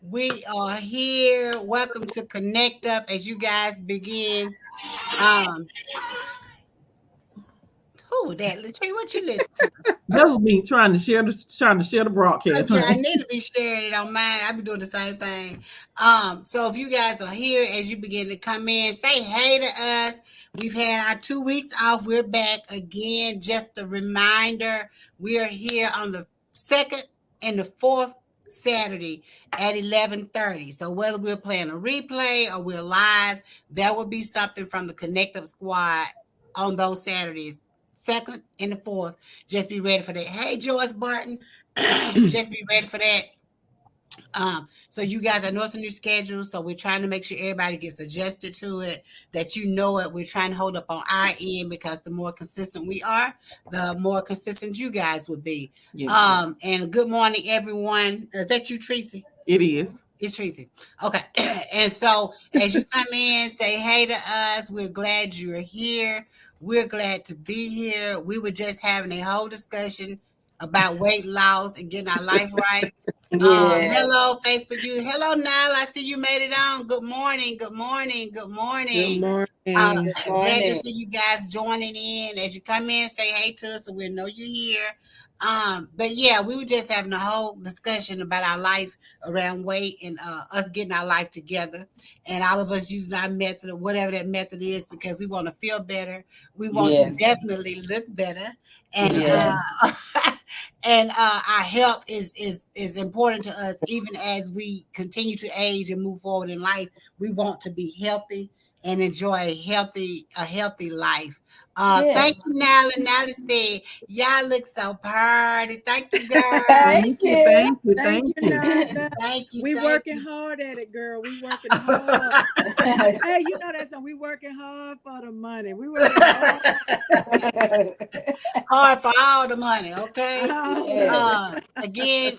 We are here. Welcome to Konnectup as you guys begin. Um, who was that? Latrell, what you listen to? That was me trying to share the broadcast, Okay, I honey. need to be sharing it on mine. I be doing the same thing. So if you guys are here as you begin to come in, say hey to us. We've had our 2 weeks off. We're back again. Just a reminder, we are here on the second and the fourth Saturday at 11:30. So whether we're playing a replay or we're live, there will be something from the Connect Up Squad on those Saturdays, second and the fourth. Just be ready for that. Hey, Joyce Barton. Just be ready for that. So you guys, I know it's a new schedule, so we're trying to make sure everybody gets adjusted to it, that you know it. We're trying to hold up on our end because the more consistent we are, the more consistent you guys would be. Yes, And good morning, everyone. Is that you, Tracy? it is. It's Tracy. Okay. And so as you come in, say hey to us. We're glad you're here. We're glad to be here. We were just having a whole discussion about weight loss and getting our life right. Yeah. Hello, Facebook. You. Hello, Nile. I see you made it on. Good morning. Good morning. Good Good morning. morning. Good Glad to morning. see you guys joining in. As you come in, say hey to us so we'll know you're here. But yeah, we were just having a whole discussion about our life around weight and us getting our life together, and all of us using our method or whatever that method is because we want to feel better. We want to Yes. definitely look better, and Yes. and our health is important to us even as we continue to age and move forward in life. We want to be healthy and enjoy a healthy life. Thank Yes. you, Nala. Nala said, y'all look so pretty. Thank you, girl. Thank Thank you, you. thank you, Thank thank you, you. Nada. Thank you. We Thank working you. hard at it, girl. We working hard. Hey, you know that song. We working hard for the money. We working hard. Hard for all the money, okay? All Yes. the Again,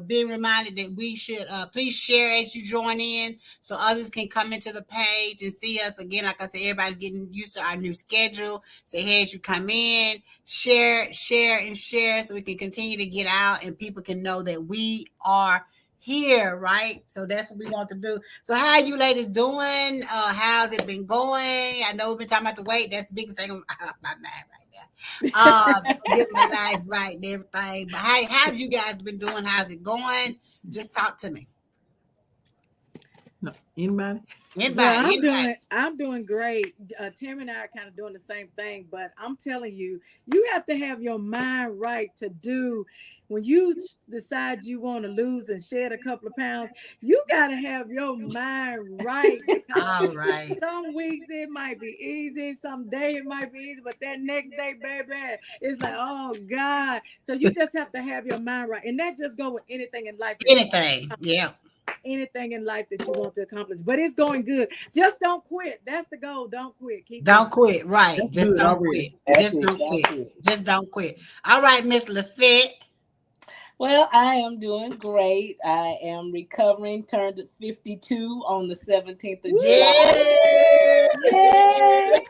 being reminded that we should please share as you join in so others can come into the page and see us. Again, like I said, everybody's getting used to our new schedule. Say hey as you come in, share, and share so we can continue to get out and people can know that we are here, right? So that's what we want to do. So how are you ladies doing? How's it been going? I know we've been talking about the weight. That's the biggest thing on my mind right now. Get my life right and everything. But how have you guys been doing? How's it going? Just talk to me. No, anybody? Well, Anybody, anybody. I'm doing great. Tim and I are kind of doing the same thing, but I'm telling you, you have to have your mind right to do. When you decide you want to lose and shed a couple of pounds, you got to have your mind right because All right. some weeks it might be easy, some day it might be easy, but that next day, baby, it's like, oh God. So you just have to have your mind right, and that just go with anything in life that you Anything. Yeah. anything in life that you want to accomplish. But it's going good. Just don't quit. That's the goal. Don't quit. Keep going. Don't quit. Right. That's Just good don't quit. already. That's Just it. don't That's quit. it. Just don't quit. All right, Miss Lafette. Well, I am doing great. I am recovering. Turned 52 on the 17th of July. Yeah. Yay!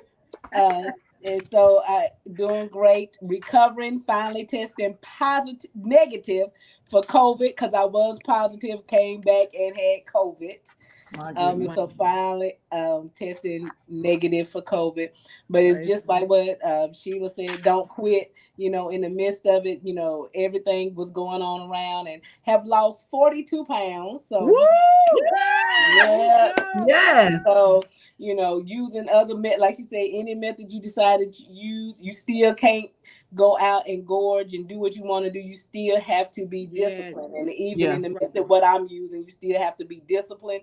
Uh, and so I doing great, recovering, finally testing positive, negative for COVID because I was positive, came back and had COVID. My And goodness. so finally testing negative for COVID. But it's Praise just like what Sheila said, don't quit. In the midst of it, everything was going on around and have lost 42 pounds. Woo! So, Girl, let's yeah. go. Yes. So, using other like you say, any method you decided to use, you still can't go out and gorge and do what you want to do. You still have to be Yes. disciplined. And even Yeah. in the method what I'm using, you still have to be disciplined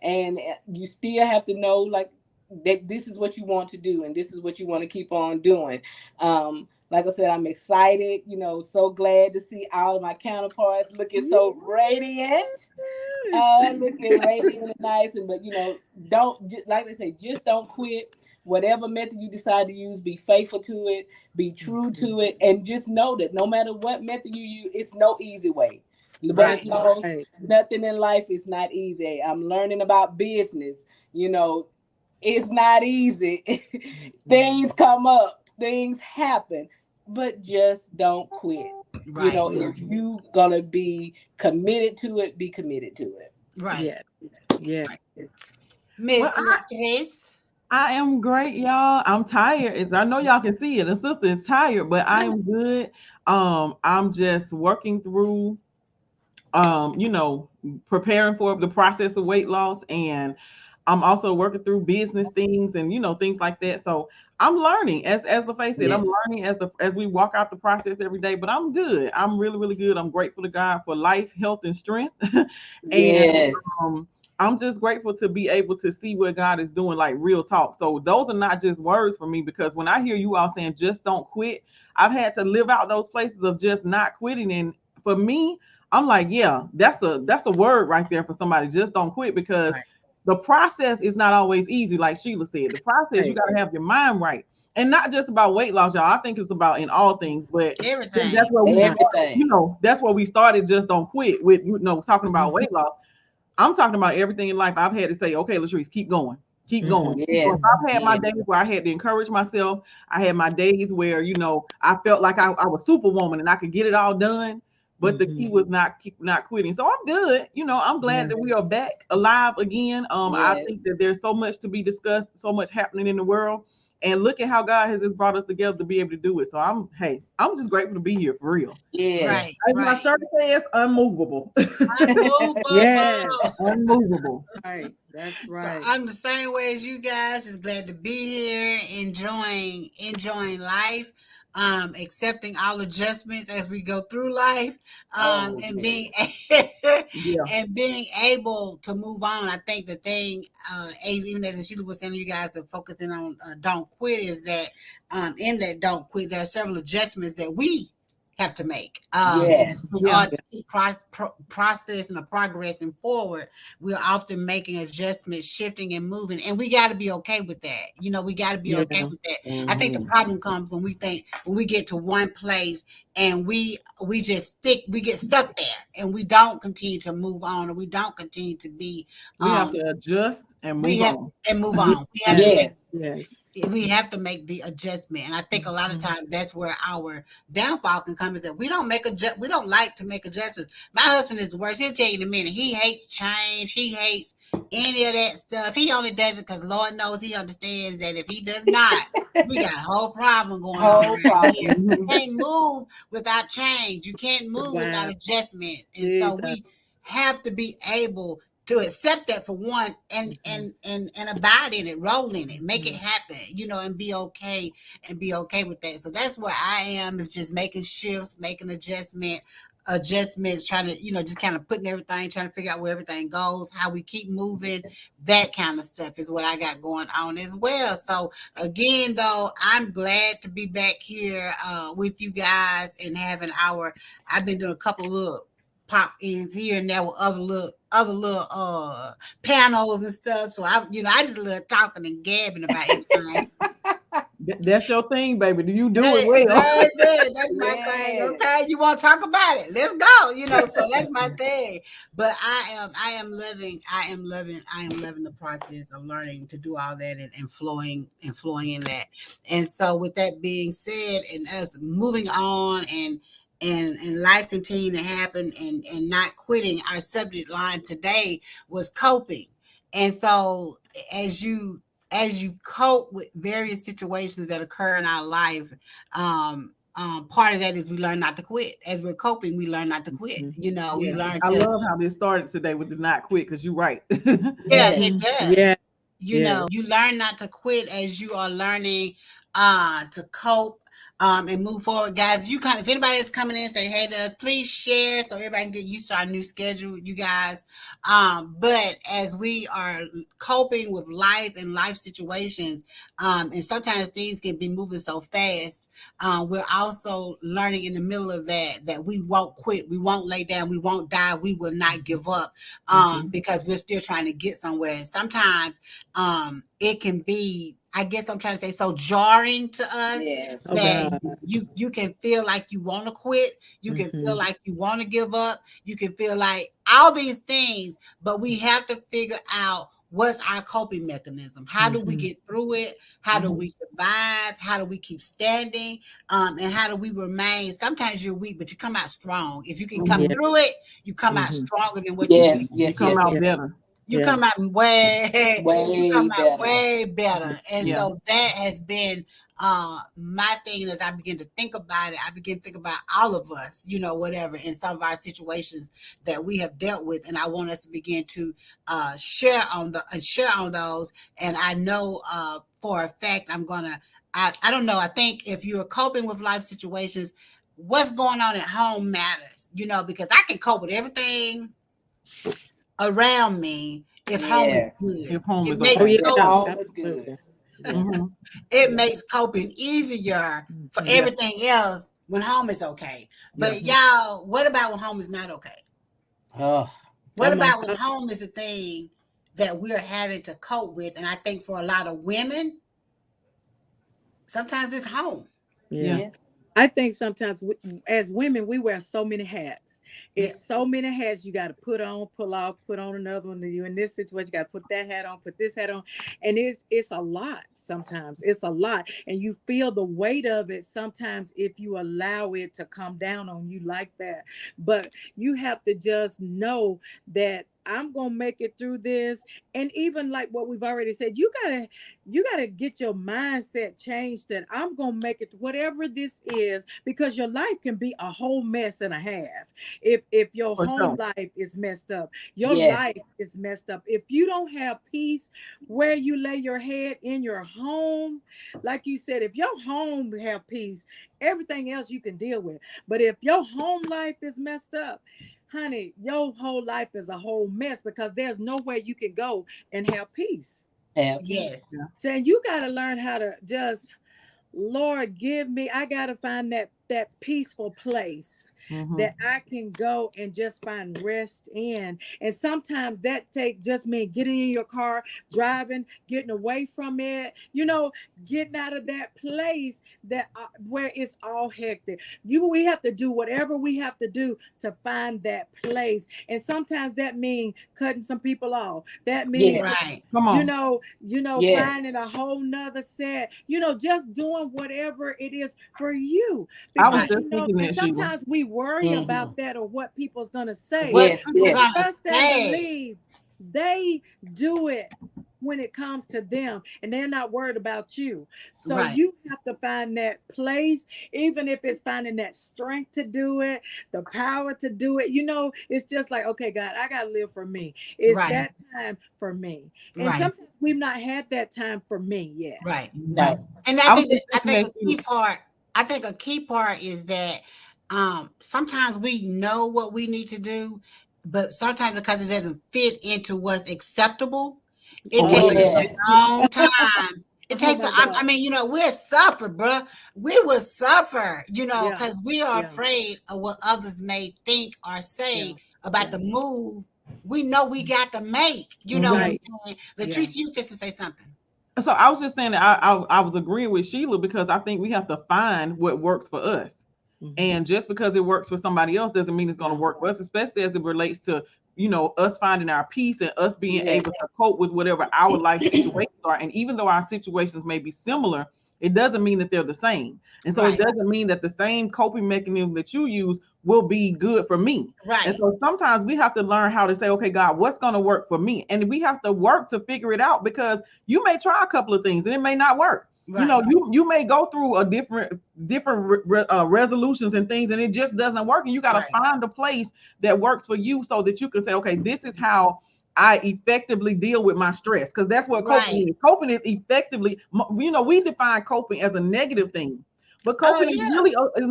and you still have to know like that this is what you want to do and this is what you want to keep on doing. Like I said, I'm excited, so glad to see all of my counterparts looking so radiant. Yes. Looking radiant and nice, and but don't like they say, just don't quit. Whatever method you decide to use, be faithful to it, be true to it, and just know that no matter what method you use, it's no easy way. But That's it's Right. most right. nothing in life is not easy. I'm learning about business. You know, it's not easy. Things come up, things happen, but just don't quit. You Right. know, if you gonna be committed to it, be committed to it. Right. Yeah. Yeah. Right. Well, Miss Latrice. I am great, y'all. I'm tired. I know y'all can see it. The sister is tired, but I am good. I'm just working through you know, preparing for the process of weight loss, and I'm also working through business things and things like that. So I'm learning, as LaFace said, I'm Yes. learning as we walk out the process every day. But I'm good. I'm really, really good. I'm grateful to God for life, health, and strength. And Yes. um I'm just grateful to be able to see what God is doing, like real talk. So those are not just words for me, because when I hear you all saying just don't quit, I've had to live out those places of just not quitting. And for me, I'm like, yeah, that's a word right there for somebody. Just don't quit, because Right. the process is not always easy. Like Sheila said, the process, you Right. got to have your mind right, and not just about weight loss, y'all. I think it's about in all things, but Everything. that's where we Right. started. Everything. That's where we started. Just don't quit with talking about Mhm. weight loss. I'm talking about everything in life. I've had to say, okay, Latrice, keep going. Keep going. Mhm. Keep going. Yes. So I've had my Yes. days where I had to encourage myself. I had my days where, I felt like I was superwoman and I could get it all done. But the key Mhm. was not quitting. So I'm good. I'm glad Yeah. that we are back alive again. I Yes. think that there's so much to be discussed, so much happening in the world. And look at how God has just brought us together to be able to do it. So I'm just grateful to be here for real. Yes. Right. As my Right. shirt says, unmovable. Yes. Unmovable. Unmovable. Right. That's So right. I'm the same way as you guys. Is glad to be here, enjoying life, accepting all adjustments as we go through life, Oh and being yes. Yeah. and being able to move on. I think the thing, even as Sheila was saying, you guys are focusing on don't quit. Is that in that don't quit, there are several adjustments that we have to make Yes. in Yeah. order to keep processing or progressing forward. We're often making adjustments, shifting and moving, and we got to be okay with that. We got to be Yeah. okay with that. I think the Hmm. problem comes when we get to one place and we just we get stuck there, and we don't continue to move on, and we don't continue to be We have um to adjust and we move have on. and move on. Yes. Yes. Yes. We have to make the adjustment, and I think a lot of Mhm. times that's where our downfall can come, is that we don't like to make adjustments. My husband is the worst. He'll tell you in a minute. He hates change. He hates any of that stuff. He only does it because Lord knows he understands that if he does not, we got a whole problem going on Whole around here. problem. You Mhm. can't move without change. You can't move without Wow. adjustment. And so we Jesus. have to be able to accept that for one, and Mhm. abide in it, roll in it, make it Mhm. happen, and be okay with that. So that's where I am, is just making shifts, making adjustments, trying to, just kind of putting everything, trying to figure out where everything goes, how we keep moving. That kind of stuff is what I got going on as well. So again, though, I'm glad to be back here with you guys, and having I've been doing a couple of little pop ins here and there with other little panels and stuff. So I just love talking and gabbing about everything. That's your thing, baby. Do you do it well? Baby, that's my thing. Yes. Okay, you want to talk about it? Let's go. So that's my thing. But I am loving the process of learning to do all that, and flowing in that. And so, with that being said, and us moving on, and life continuing to happen, and not quitting. Our subject line today was coping. And so, as you cope with various situations that occur in our life, part of that is we learn not to quit. As we're coping, we learn not to quit. Mhm. We Yeah. learn I to, love how this started today with the not quit, because you're right. yeah, Yes. it Mhm. does. Yeah. Yes. You learn not to quit as you are learning to cope, and move forward. Guys, if anybody is coming in and say hey to us, please share so everybody can get used to our new schedule, you guys. But as we are coping with life and life situations, and sometimes things can be moving so fast, we're also learning in the middle of that we won't quit, we won't lay down, we won't die, we will not give up, Mhm. because we're still trying to get somewhere. And sometimes it can be, I guess I'm trying to say, so jarring to us Yes. Oh that God. you can feel like you want to quit, you can feel Mhm. like you want to give up, you can feel like all these things, but we have to figure out what's our coping mechanism? How do we get through it? How do we survive? How do we keep standing? And how do we remain? Sometimes you're weak, but you come out strong. If you can come Yeah. through it, you come out stronger than what you've Yes, been. You yes, come yes, out yes. better. You Yeah. come out way, you Way come out better. way better. And Yeah. so that has been my thing. And as I begin to think about it, I begin to think about all of us, whatever, in some of our situations that we have dealt with. And I want us to begin to share on those. And I know for a fact I don't know, I think if you're coping with life situations, what's going on at home matters, because I can cope with everything around me if home is Yes. good. If home It is makes Oh okay. If yeah, coping home is good. absolutely. Yeah. Mm-hmm. it Yeah. makes coping easier for Mhm. Yeah. everything else when home is okay. Yeah. But y'all, what about when home is not okay? Oh, What Oh my about when God. home is a thing that we're having to cope with? And I think for a lot of women, sometimes it's home. Yeah. Yeah. yeah. I think sometimes as women, we wear so many hats. Yeah, It's so many hats you got to put on, pull off, put on another one. You in this situation, you got to put that hat on, put this hat on, and it's a lot. Sometimes it's a lot, and you feel the weight of it. Sometimes if you allow it to come down on you like that, but you have to just know that I'm gonna make it through this. And even like what we've already said, you gotta get your mindset changed that I'm gonna make it whatever this is, because your life can be a whole mess and a half. If your For home sure. life is messed up, your Yes. life is messed up. If you don't have peace where you lay your head in your home, like you said, if your home have peace, everything else you can deal with. But if your home life is messed up, honey, your whole life is a whole mess, because there's nowhere you can go and have peace. Have peace. yes, Yeah. Saying you got to learn how to just, Lord, give me, I got to find that peaceful place Mm-hmm. that I can go and just find rest in. And sometimes that take just mean getting in your car, driving, getting away from it, getting out of that place that where it's all hectic. We have to do whatever we have to do to find that place. And sometimes that means cutting some people off. That means Yes. right, Come on. Yes. finding a whole nother set, just doing whatever it is for you. I was right. Because, just thinking and that, Sheila. sometimes we worry Hmm. about that or what people's going to say. What Yes, people But yes. gonna trust and say? believe they do it when it comes to them, and they're not worried about you. So Right, you have to find that place, even if it's finding that strength to do it, the power to do it. It's just like, okay, God, I got to live for me. It's right, that time for me. And right, sometimes we've not had that time for me yet. right, right. Mhm. No. And I was just I thinking think that, a Sheila. key part. I think a key part is that sometimes we know what we need to do, but sometimes because it doesn't fit into what's acceptable, it Oh, takes yeah. a Yes. long time. It Oh takes. my God. I mean, we're suffer, bruh. We will suffer, Yeah. because we are Yeah. afraid of what others may think or Yeah. say about Yeah. the move we know we got to make. You know what Mm-hmm. I'm Right. saying? Yeah. Latrice, you fit to say something. So I was just saying that I was agreeing with Sheila because I think we have to find what works for us. Mhm. And just because it works for somebody else doesn't mean it's going to Yeah. work for us, especially as it relates to, us finding our peace and us being Yes. able to cope with whatever our life situations are. And even though our situations may be similar, it doesn't mean that they're the same. And so it Right, doesn't mean that the same coping mechanism that you use will be good for me. And right, so sometimes we have to learn how to say, okay, God, what's going to work for me? And we have to work to figure it out, because you may try a couple of things and it may not work. right, You may go through a different resolutions and things, and it just doesn't work. And you got to right, find a place that works for you so that you can say, okay, this is how I effectively deal with my stress, because that's what coping right. is. Coping is effectively, we define coping as a negative thing, but Oh coping is yeah, really is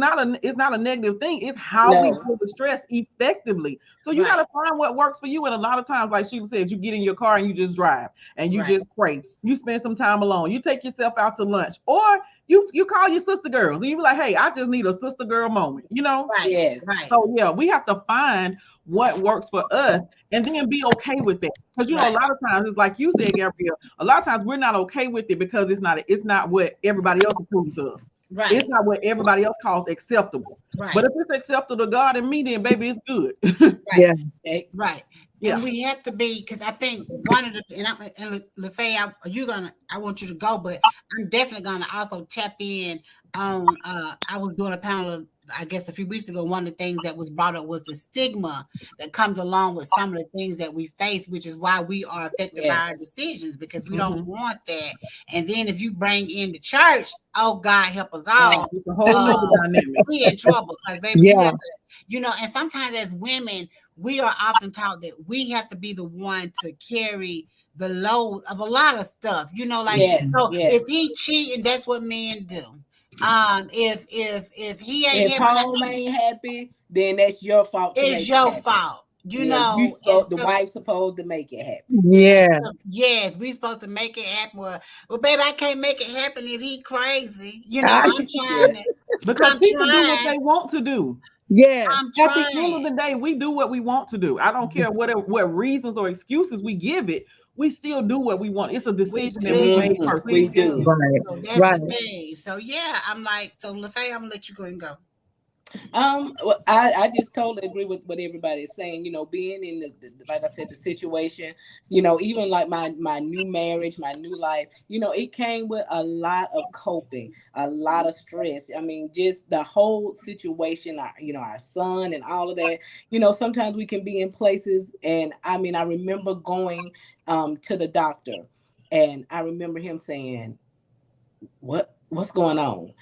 not a negative thing. It's how we No. deal with stress effectively. So you got right, to find what works for you. And a lot of times, like Sheila said, you get in your car and you just drive and you right, just pray. You spend some time alone. You take yourself out to lunch, or you call your sister girls and you be like, hey, I just need a sister girl moment. right, Yes. right, So yeah, we have to find what works for us and then be okay with it. Because a right, lot of times it's like you said, Gabrielle. A lot of times we're not okay with it because it's not what everybody else approves of. It's right, not what everybody else calls acceptable. But right, if it's acceptable to God and me, then baby, it's good. right, Yeah. Eh, right. Yeah. And we have to be, because I think one of the, and LaFay, I want you to go, but I'm definitely gonna also tap in on I was doing a panel, I guess a few weeks ago. One of the things that was brought up was the stigma that comes along with some of the things that we face, which is why we are affected by our Yes. decisions, because we don't Mhm. want that. And then if you bring in the church, oh God help us Oh, all, It's a whole nother dynamic. we in trouble, because baby, you Yeah. have to, and sometimes as women, we are often taught that we have to be the one to carry the load of a lot of stuff. Like, yes, so if yes. he cheating, that's what men do. If he ain't If having that, home ain't happy, then that's your fault to it's make it your happen. fault. Yeah, you And the stuff. wife supposed to make it happen. Yeah. Yes, we supposed to make it happen. Well, baby, I can't make it happen if he crazy. I, I'm trying to. Because I'm people do what trying. they want to do. I'm yes. At the end of trying. the day, we do what we want to do. I don't care what reasons or excuses we give it. We still do what we want. It's a We decision that we do. made We We personally. do. do. Right. So that's Right. the thing. So yeah, I'm like, so LaFay, I'm gonna let you go and go. Well, I just totally agree with what everybody is saying. Being in like I said, the situation. Even like my new marriage, my new life. It came with a lot of coping, a lot of stress. I mean, just the whole situation. Our son and all of that. Sometimes we can be in places, and I mean, I remember going to the doctor, and I remember him saying, what's going on?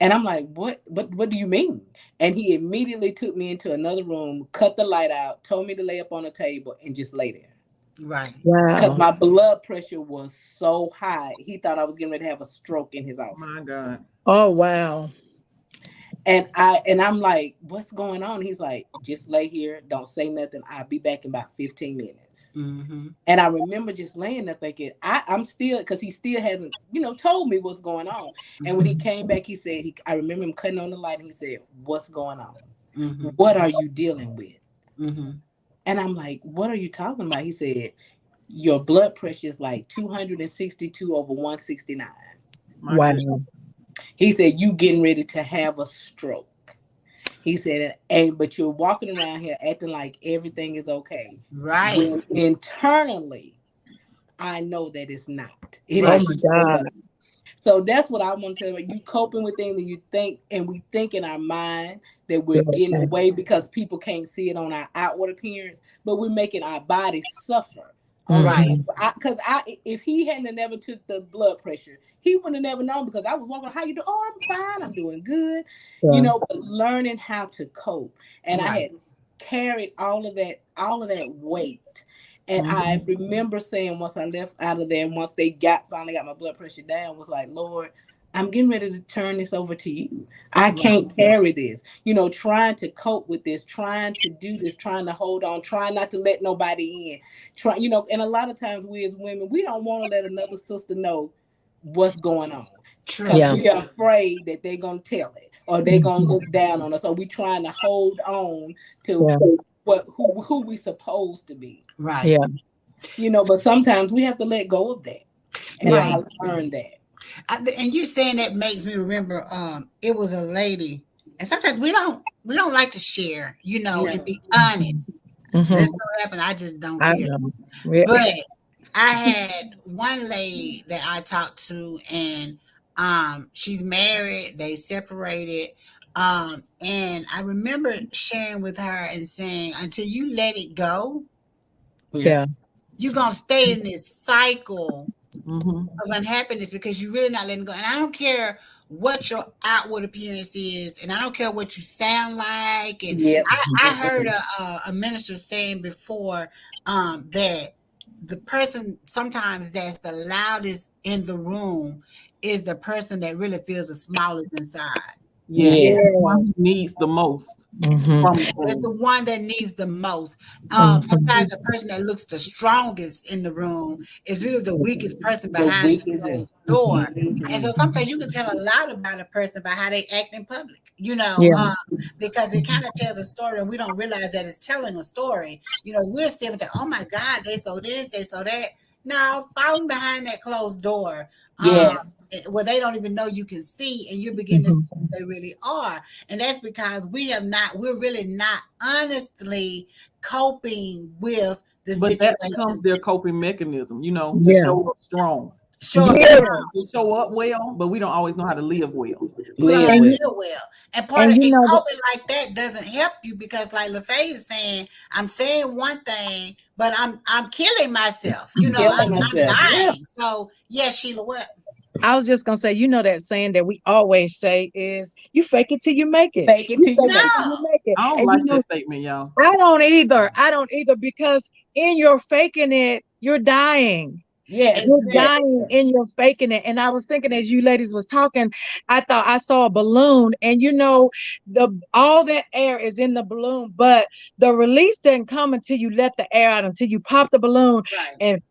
And I'm like, what do you mean? And he immediately took me into another room, cut the light out, told me to lay up on a table and just lay there. Right. Because Wow. my blood pressure was so high. He thought I was getting ready to have a stroke in his My office. God. Oh, wow. And I'm like, what's going on? He's like, just lay here, don't say nothing. I'll be back in about 15 minutes. Mm-hmm. And I remember just laying there thinking, I'm still, because he still hasn't, told me what's going on. And when he came back, he said, I remember him cutting on the light and he said, what's going on? Mm-hmm. What are you dealing with? Mm-hmm. And I'm like, what are you talking about? He said, your blood pressure is like 262 over 169. My goodness. Wow. He said, you getting ready to have a stroke. He said, but you're walking around here acting like everything is okay. Right. When internally, I know that it's not. It Oh, has my showed God. up. So that's what I want to tell you. You coping with things that you think, and we think in our mind that we're getting Okay. away because people can't see it on our outward appearance, but we're making our body suffer. Right. Because if he hadn't never took the blood pressure, he would have never known, because I was walking, how you do? Oh, I'm fine. I'm doing good. Yeah. But learning how to cope. And I Right. had carried all of that weight. And I Mhm. remember saying, once I left out of there, and once they finally got my blood pressure down, was like, Lord, I'm getting ready to turn this over to you. I Right. can't carry this. Trying to cope with this, trying to do this, trying to hold on, trying not to let nobody in. And a lot of times we as women, we don't want to let another sister know what's going on, because True. Yeah. we are afraid that they're gonna tell it, or they're gonna Mhm. look down on us. So we trying to hold on to Yeah. who we supposed to be. Right. Yeah. But sometimes we have to let go of that. And Yeah. Right. I learned that. And you saying that makes me remember. It was a lady, and sometimes we don't like to share, and No. be honest. Hmm. That's what happened. I just don't I care. know. Yeah. But I had one lady that I talked to, and she's married. They separated. And I remember sharing with her and saying, until you let it go, Yeah. Yeah. you're gonna stay in this cycle Mhm. of unhappiness, because you're really not letting go. And I don't care what your outward appearance is, and I don't care what you sound like. And Yep. I heard a minister saying before, that the person sometimes that's the loudest in the room is the person that really feels the smallest inside. Yes. Yes. The one who Yes. needs the most Hmm. from the It's the room. one that needs the most. Hmm. Sometimes the person that looks the strongest in the room is really the weakest person The behind the weakest and closed door. And so Mhm. sometimes you can tell a lot about a person by how they act in public, Yeah. because it kind of tells a story, and we don't realize that it's telling a story. We're sitting there, oh my God, they so this, they so that. Now, following behind that closed door, Yes. where they don't even know you can see, and you begin to see Hmm. who they really are. And that's because we're really not honestly coping with the But that situation. becomes their coping mechanism, to Yeah. show up strong. Show up Yeah. strong. To show up well, but we don't always know how to live well. We don't know how Live to And you with. live well. And part and of you it know coping like that doesn't help you because like LaFay is saying, I'm saying one thing, but I'm killing myself. Killing I'm myself. Yeah. dying. So yeah, Sheila, what? I was just gonna say, that saying that we always say is you fake it till you make it. Fake it You till you fake it make till it. you No. make it. I don't And like that statement, y'all. I don't either. I don't either because in your faking it, you're dying. Yes. You're Yes. Exactly. dying Yes. and you're faking it. And I was thinking as you ladies was talking, I thought I saw a balloon, and the all that air is in the balloon, but the release doesn't come until you let the air out, until you pop the balloon Right. and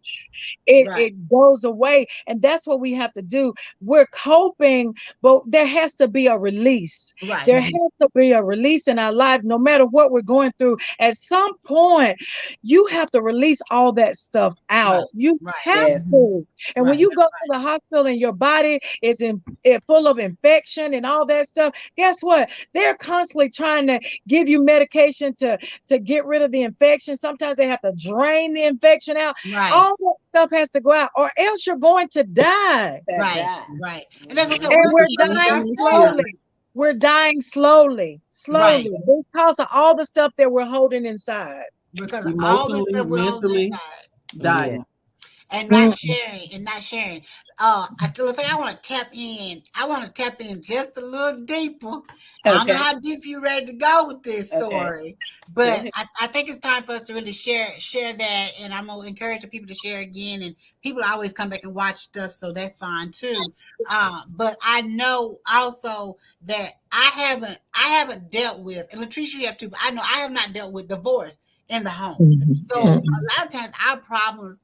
it, Right. it goes away. And that's what we have to do. We're coping, but there has to be a release. Right. There has to be a release in our life, no matter what we're going through. At some point, you have to release all that stuff Right. out. You Right. have Yes. to. And when Right. you go to the hospital and your body is full of infection and all that stuff, guess what? They're constantly trying to give you medication to get rid of the infection. Sometimes they have to drain the infection out. Right. All that stuff has to go out, or else you're going to die. That Right. die. Right. And that's what I said. And We we're keep Same dying thing with children. slowly. We're dying slowly, right slowly because of all the stuff that we're holding inside. because of all the Emotionally, stuff we're holding mentally inside. Yeah. dying. And not Mm. sharing and not sharing. I tell if I want to tap in, I want to tap in just a little deeper. I don't know Okay. how deep you ready to go with this Okay. story, Go but ahead. I think it's time for us to really share that, and I'm gonna encourage the people to share again. And people always come back and watch stuff, so that's fine too. But I know also that I haven't dealt with, and Latricia, you have too. But I know I have not dealt with divorce in the home. Mhm. So Yeah. a lot of times our problems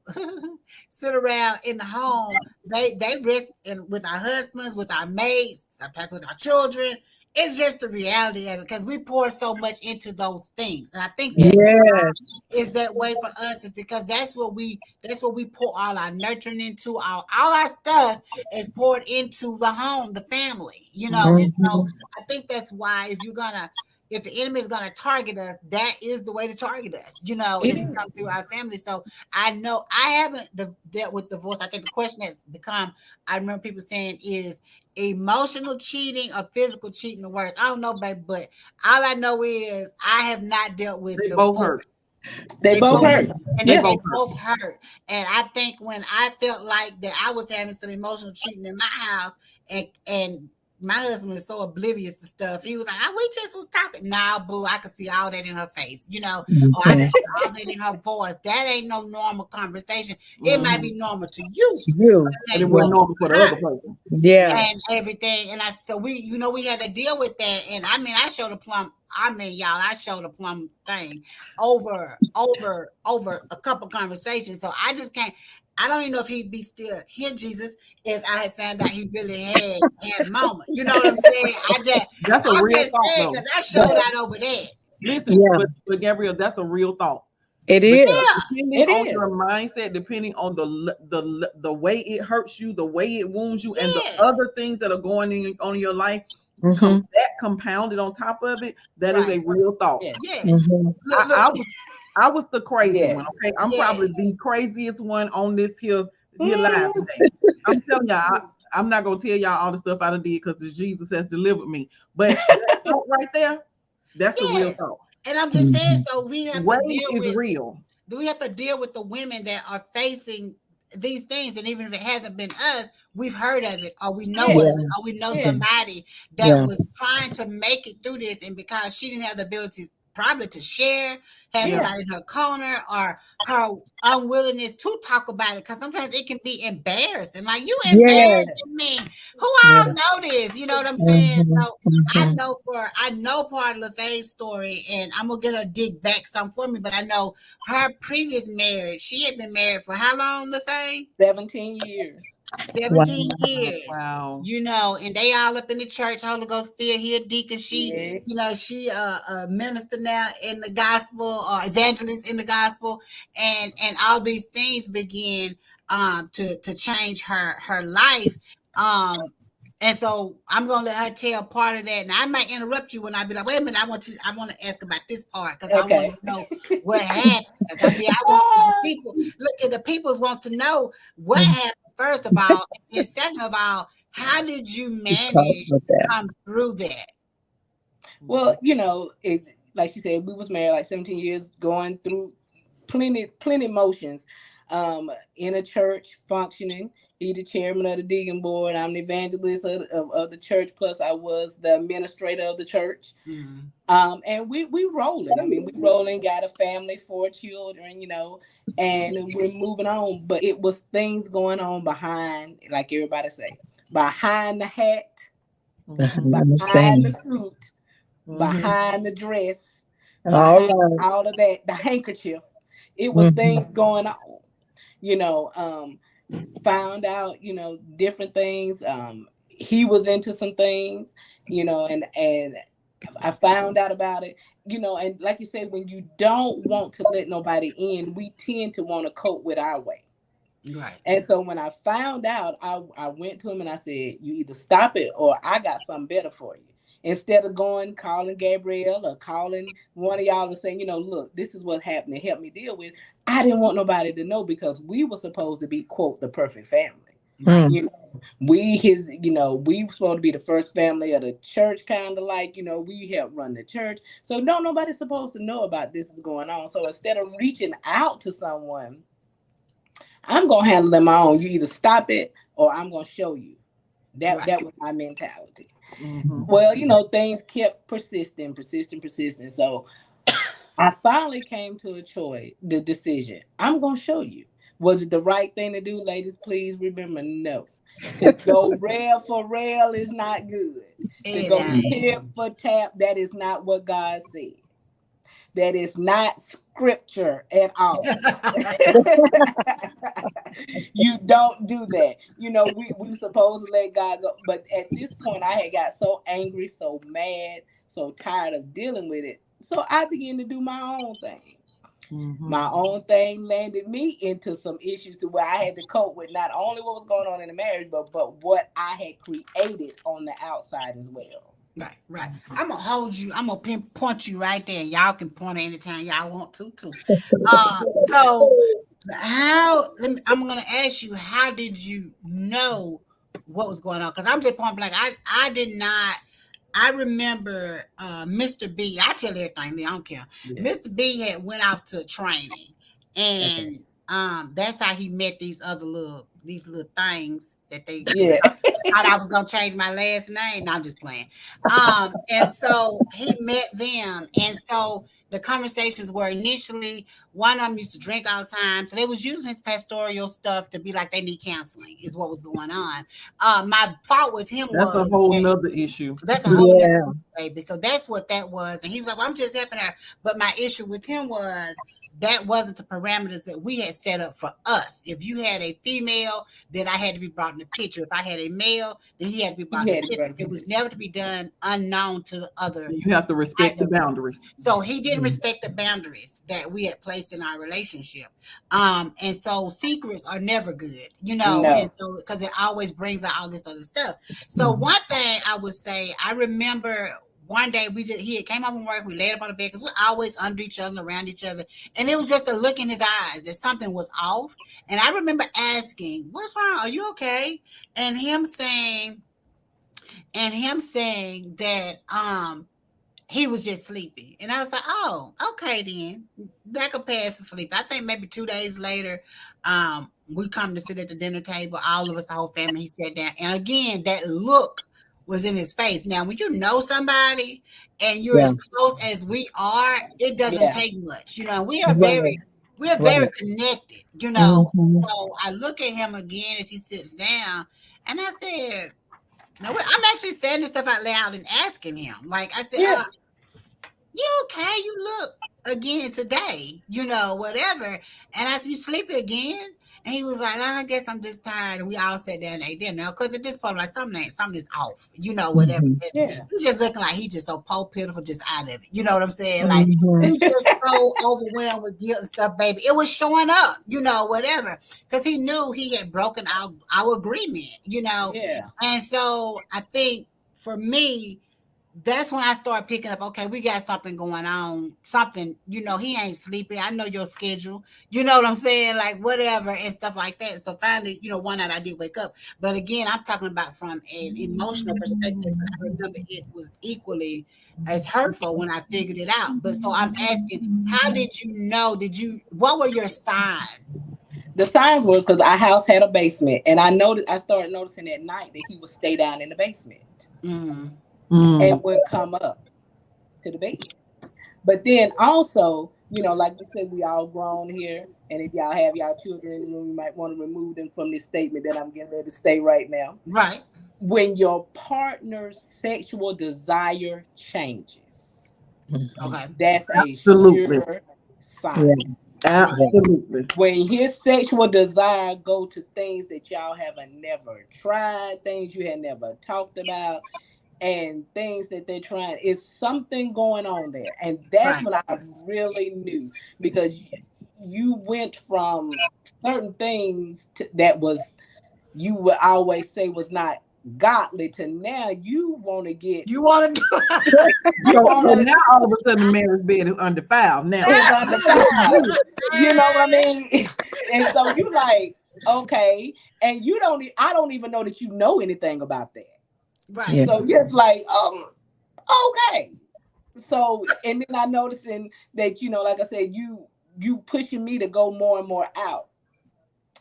sit around in the home. They rest with our husbands, with our mates, sometimes with our children. It's just the reality of it because we pour so much into those things, and I think Yeah. that's Yes. is that way for us is because that's what we pour all our nurturing into all our stuff is poured into the home, the family, and so Mhm. I think that's why if the enemy is gonna target us, that is the way to target us, It is to is. come through our family. So I know I haven't dealt with divorce. I think the question has become, I remember people saying, is emotional cheating or physical cheating the worst? I don't know, baby, but all I know is I have not dealt with They both divorce. hurt. They They both both hurt. and They they, Yeah. they both hurt. both hurt. And I think when I felt like that I was having some emotional cheating in my house, and my husband is so oblivious to stuff. He was like, "Oh, we just was talking." Nah, boo, I could see all that in her face, or I could Mhm. hear all that in her voice. That ain't no normal conversation. It might be Mhm. normal to you, You. but it But it ain't wasn't normal normal for the to her other person. Yeah. Yeah. and everything. And so we had to deal with that. And I mean, I showed a plum. I mean, y'all, I showed a plum thing over a couple conversations. So I just can't. I don't even know if he'd be still here, Jesus, if I had found out he really had a moment. You know what I'm saying? That's a I'm real just thought, saying though. because I showed out over that. Listen, Yeah. but Gabrielle, that's a real thought. It is. Because Yeah, depending It on is. your mindset, depending on the way it hurts you, the way it wounds you, and the yes, other things that are going on in your life, Hmm. that compounded on top of it, that is a right. real thought. Yes. Yes. Hmm. Look, I, look. I was I was the crazy Yes. one. Okay, I'm probably Yes. the craziest one on this here live Mhm. today. I'm telling y'all, I'm not gonna tell y'all all the stuff I done did because Jesus has delivered me. But that thought right there, that's a real Yes. thought. And I'm just saying, Hmm. so we have to Wave deal is with real. do we have to deal with the women that are facing these things? And even if it hasn't been us, we've heard of it, or we know of Yes. Yeah. it, or we know Yes. somebody that Yeah. was trying to make it through this, and because she didn't have the ability probably to share, had Yeah. Yeah. somebody in her corner, or her unwillingness to talk about it, because sometimes it can be embarrassing. Like, you Yes. Yes. embarrassing me. Who Yeah. all know this? You know what I'm saying? Hmm. So Hmm. I know part of LaFay's story, and I'm gonna get her dig back some for me, but I know her previous marriage, she had been married for how long, LaFay? 17 years. Wow. 17 years. Wow. And they all up in the church, Holy Ghost still here, deacon. Yeah. She a minister now in the gospel, or evangelist in the gospel, and all these things begin to change her life. Um And so I'm gonna let her tell part of that. And I might interrupt you when I be like, wait a minute, I want to ask about this part because I want Okay. to know what happened. 'Cause I mean, I want the people look at the peoples want to know what happened first of all, and second of all, how did you You cope manage with to that. come through that? Well, like she said, we was married like 17 years, going through plenty motions. In a church, functioning. He the chairman of the deacon board. I'm the evangelist of the church. Plus, I was the administrator of the church. Mm-hmm. And we rolling. I mean, we rolling. Got a family, 4 children. And we're moving on. But it was things going on behind, like everybody say, behind the hat, I Mhm. behind the understand. suit, Mhm. behind the dress, All behind right. all of that, the handkerchief. It was Mm-hmm. things going on, you know. Found out, different things. He was into some things, and I found out about it, and like you said, when you don't want to let nobody in, we tend to want to cope with our way. Right. And so when I found out, I went to him and I said, you either stop it or I got something better for you. Instead of going, calling Gabrielle or calling one of y'all and saying, look, this is what happened and help me deal with. I didn't want nobody to know because we were supposed to be, quote, the perfect family. Right. You know, we were supposed to be the first family of the church, kind of like, we helped run the church. So no, nobody's supposed to know about this is going on. So instead of reaching out to someone, I'm gonna handle it my own. You either stop it or I'm gonna show you. That Right. that was my mentality. Mhm. Well, things kept persisting. So I finally came to the decision. I'm gonna show you. Was it the right thing to do, ladies? Please remember, no. To go rail for rail is not good. To It go ain't. tip for tap, that is not what God said. That is not scripture at all. You don't do that. We supposed to let God go. But at this point, I had got so angry, so mad, so tired of dealing with it. So I began to do my own thing. Mhm. My own thing landed me into some issues to where I had to cope with not only what was going on in the marriage, but what I had created on the outside as well. Right, right. I'm gonna hold you. I'm gonna pinpoint you right there. Y'all can point at anytime y'all want to, too. So how? I'm gonna ask you. How did you know what was going on? Because I'm just point blank. I did not. I remember Mr. B. I tell everything. I don't care. Yeah. Mr. B had went off to training, Okay. and that's how he met these little things that they Yeah. thought I was gonna change my last name. No, I'm just playing. And so he met them, and so the conversations were initially one of them used to drink all the time, so they was using his pastoral stuff to be like they need counseling is what was going on. My fault with him That's a was whole that nother issue. that's a whole nother Yeah. baby. So that's what that was. And he was like, well, I'm just helping her. But my issue with him was that wasn't the parameters that we had set up for us. If you had a female, then I had to be brought in the picture. If I had a male, then he had to be brought You in had the to picture. run. It was never to be done unknown to the other You have to respect the of it. boundaries. So he didn't Mm. respect the boundaries that we had placed in our relationship. And so secrets are never good, and No. so because it always brings out all this other stuff. So Mhm. one thing I would say, I remember one day he had came home from work, we laid up on the bed because we're always under each other, around each other, and it was just a look in his eyes that something was off. And I remember asking, "What's wrong? Are you okay?" And him saying that he was just sleepy. And I was like, oh, okay then. That could pass for sleep. I think maybe 2 days later, we come to sit at the dinner table, all of us, the whole family, he sat down. And again, that look was in his face. Now, when you know somebody and you're Yeah. as close as we are, it doesn't Yeah. take much. Right. We are very Right. connected. Mm-hmm. So I look at him again as he sits down and I said, no, I'm actually saying this stuff out loud and asking him. Like I said, Yeah. you okay? You look again today, whatever. And I said, you sleepy again? And he was like, I guess I'm just tired. And we all sat down and ate dinner. Because at this point, like, something is off, whatever. Mhm. Yeah. He's just looking like he's just so poor, pitiful, just out of it. You know what I'm saying? Like, Mhm. he's just so overwhelmed with guilt and stuff, baby. It was showing up, whatever. Because he knew he had broken our agreement. Yeah. And so I think for me, that's when I start picking up, okay, we got something going on. Something, he ain't sleeping. I know your schedule. You know what I'm saying? Like whatever and stuff like that. So finally, one night I did wake up. But again, I'm talking about from an emotional perspective. But I remember it was equally as hurtful when I figured it out. But so I'm asking, how did you know? What were your signs? The signs was because our house had a basement, and I started noticing at night that he would stay down in the basement Mm-hmm. and would come up to the bed. But then also, like we said, we all grown here. And if y'all have y'all children in the room, you might want to remove them from this statement that I'm getting ready to say right now. Right. When your partner's sexual desire changes, Okay. that's Absolutely. a sure sign. Yeah. Absolutely. When his sexual desire go to things that y'all haven't never tried, things you had never talked about, and things that they're trying, is something going on there. And that's Right. when I really knew, because you went from certain things that was, you would always say was not godly, to now you want to get, You want to do you want So to, now all of a sudden the marriage bed is undefiled. Now, is undefiled. You know what I mean? And so you like, okay, and I don't even know that you know anything about that. Right. Yeah. So just like, okay. So, and then I noticing that, like I said, you pushing me to go more and more out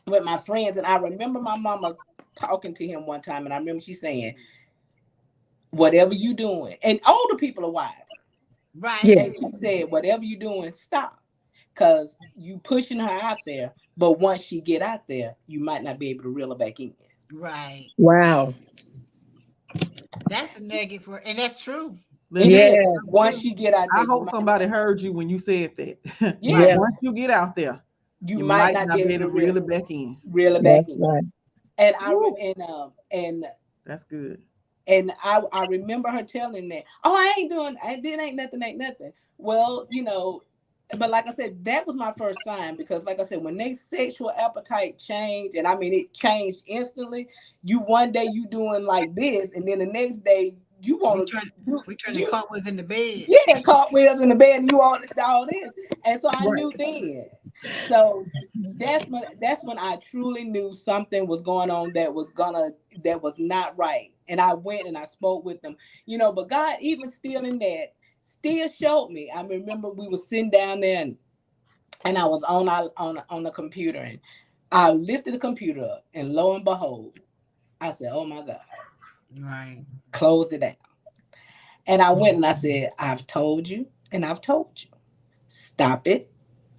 with my friends. And I remember my mama talking to him one time, and I remember she saying, whatever you doing, and older people are wise. Right. Yeah. And she said, whatever you doing, stop. Cause you pushing her out there, but once she get out there, you might not be able to reel her back in. Right. Wow. That's a nugget and that's true. It listen, Yeah. is. Once you get out there, I you hope might somebody heard you when you said that. But yeah, Yeah. once you get out there, you you might might not be not be able able to to reel it back in. reel it back That's in. right. And Woo, that's good. I remember her telling that, oh, ain't nothing, ain't nothing. Well, but like I said, that was my first sign, because like I said, when they sexual appetite changed, and I mean it changed instantly, you one day you doing like this, and then the next day you We want turn to we turning cartwheels in the bed. yeah, cartwheels in the bed, and you all this. And so I Right. knew then. So that's when I truly knew something was going on that was not right. And I went and I spoke with them. But God, even still in that, still showed me. I remember we were sitting down there, and I was on the computer, and I lifted the computer up, and lo and behold, I said, oh my God, Right. closed it down. And I went and I said, I've told you and I've told you. Stop it,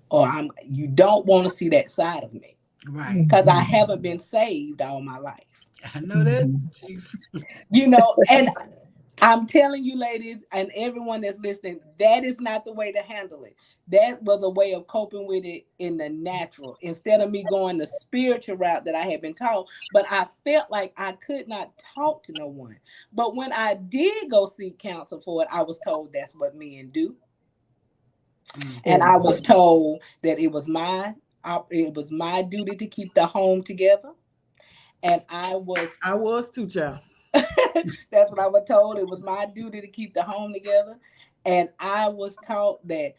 or you don't want to see that side of me. Right. Because I Mhm. haven't been saved all my life. I know that, Mhm. Chief. And I'm telling you, ladies, and everyone that's listening, that is not the way to handle it. That was a way of coping with it in the natural, instead of me going the spiritual route that I had been taught. But I felt like I could not talk to no one. But when I did go seek counsel for it, I was told that's what men do. And So, I was told that it was my duty to keep the home together. And I was too, child. that's what I was told. It was my duty to keep the home together. And I was taught that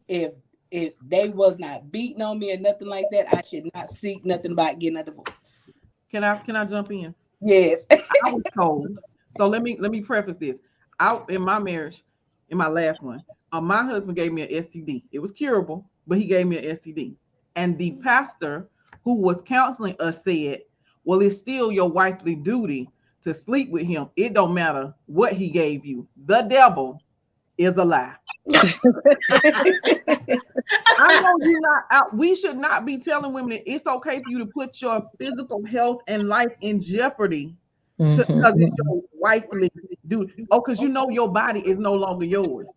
if if they was not beating on me or nothing like that, I should not seek nothing about getting a divorce. Can I jump in? Yes. I was told. So let me preface this. Out in my marriage, in my last one, my husband gave me an STD. It was curable, but he gave me an STD. And the pastor who was counseling us said, "Well, it's still your wifely duty to sleep with him. It don't matter what he gave you. The devil is a lie." I know you're not out. We should not be telling women that it's okay for you to put your physical health and life in jeopardy mhm, because it's mhm. your wifely duty. Oh, because you know your body is no longer yours.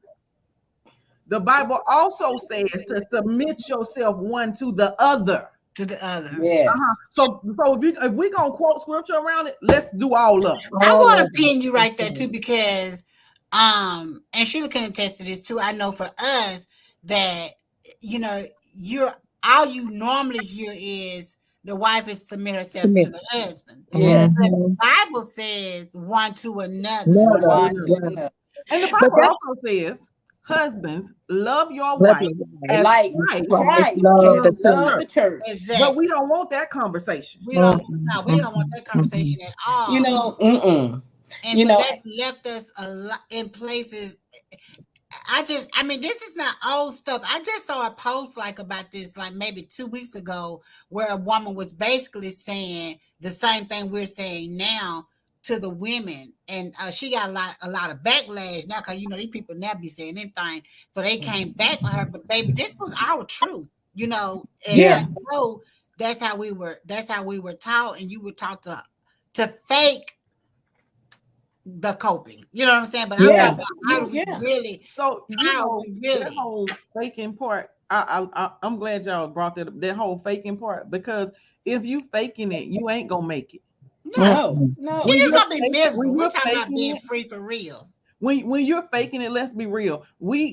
The Bible also says to submit yourself one to the other. to the other. Yes. So if we gonna quote scripture around it, let's do all of them. I All want to of pin you right there them. too, because and Sheila can attest to this too. I know for us that, you know, you're all you normally hear is the wife is submit herself to Submit. the husband. Yeah. But the Mhm. Bible says one to another. Another, One to yeah. another. And the But Bible that also says, husbands, love your love wife your wife. as Like Christ Christ Christ loved has the loved the loved church. the church. church. But we Exactly. don't want that conversation. We don't. Mhm, No, we don't want mhm, that conversation at You all. know, mm-mm. And You so know, that's left us a lot in places. I mean, this is not old stuff. I just saw a post like about this, like maybe 2 weeks ago, where a woman was basically saying the same thing we're saying now to the women, and she got a lot of backlash now, because you know these people now be saying anything, so they came back with her. But baby, this was our truth, you know, and Yeah. I know that's how we were. That's how we were taught, and you were taught to fake the coping. You know what I'm saying? But I'm Yeah. talking about how do we yeah. really, So how we that really. whole faking part. I'm glad y'all brought that whole faking part, because if you faking it, you ain't gonna make it. No, No, Mhm. no. you're When just you're gonna be miserable. when We're you're talking about faking being it, free for real. when you're faking it, let's be real.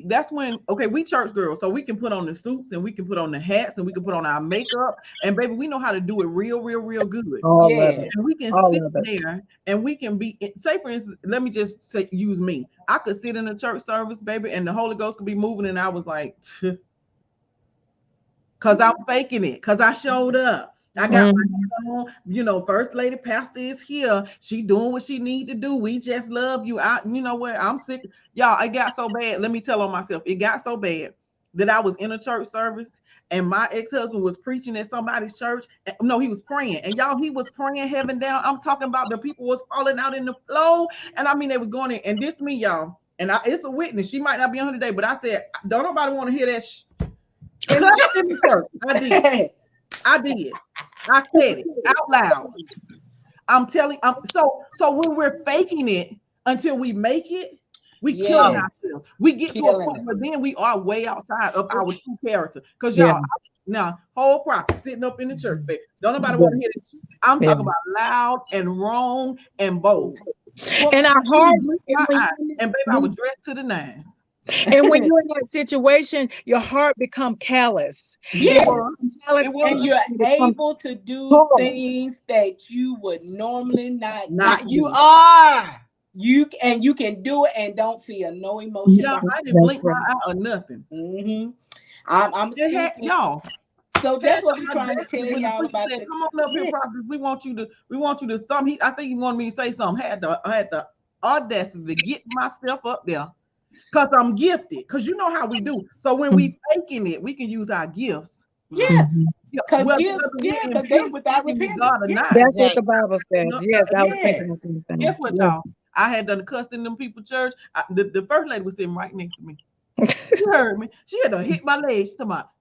That's when, okay, we church girls, so we can put on the suits and we can put on the hats and we can put on our makeup, and baby, we know how to do it real good. All of Yeah. it. And we can All sit of it. there and we can be, say for instance, let me just say, use me. I could sit in a church service, baby, and the Holy Ghost could be moving, and I was like, because I'm faking it, because I showed up. I got my Mhm. head on, you know, First Lady Pastor is here. She doing what she need to do. We just love you. You know what? I'm sick. Y'all, it got so bad. Let me tell on myself. It got so bad that I was in a church service and my ex-husband was preaching at somebody's church. No, he was praying. And y'all, he was praying heaven down. I'm talking about the people was falling out in the flow. And I mean, they was going in. And this me, y'all. And it's a witness. She might not be on today, but I said, don't nobody want to hear that in the church. I did. I did. I said it out loud. I'm telling. So when we're faking it until we make it, we killing Yeah. ourselves. We get to a Killing point it. where then we are way outside of our true character. Cause Yeah. y'all, now whole prophet sitting up in the church, baby. Don't nobody Yeah. want to hear this. I'm Yeah. talking about loud and wrong and bold. Well, And our heart, Please, and my when eye. you're And baby, I was dressed to the nines. and when you're in that situation, your heart become callous. It yes. was. Callous, It And was you're and it becomes able to do hard. things that you would normally not not do. You good. are. You can do it and don't feel no emotion Y'all, behind I didn't That's blink my right. eye or nothing. it. I'm It had speaking. y'all. So Had that's what we're my trying to tell when the y'all preacher about said, the "Come on up here, yeah. prophets. We want you to some." I think he wanted me to say something. I had the audacity to get myself up there because I'm gifted. Because you know how we do. So when we faking it, we can use our gifts. Yeah. Mhm. Yeah, Cause whether gifts, we're yeah, in because they pure without union with God repentance. or not. Yes. That's what the Exactly. Bible says. Yes, I was thinking Yes. the same thing. Guess what, Yeah. y'all? I had done cussed in them people church. The first lady was sitting right next to me. She heard me. She had to hit my leg.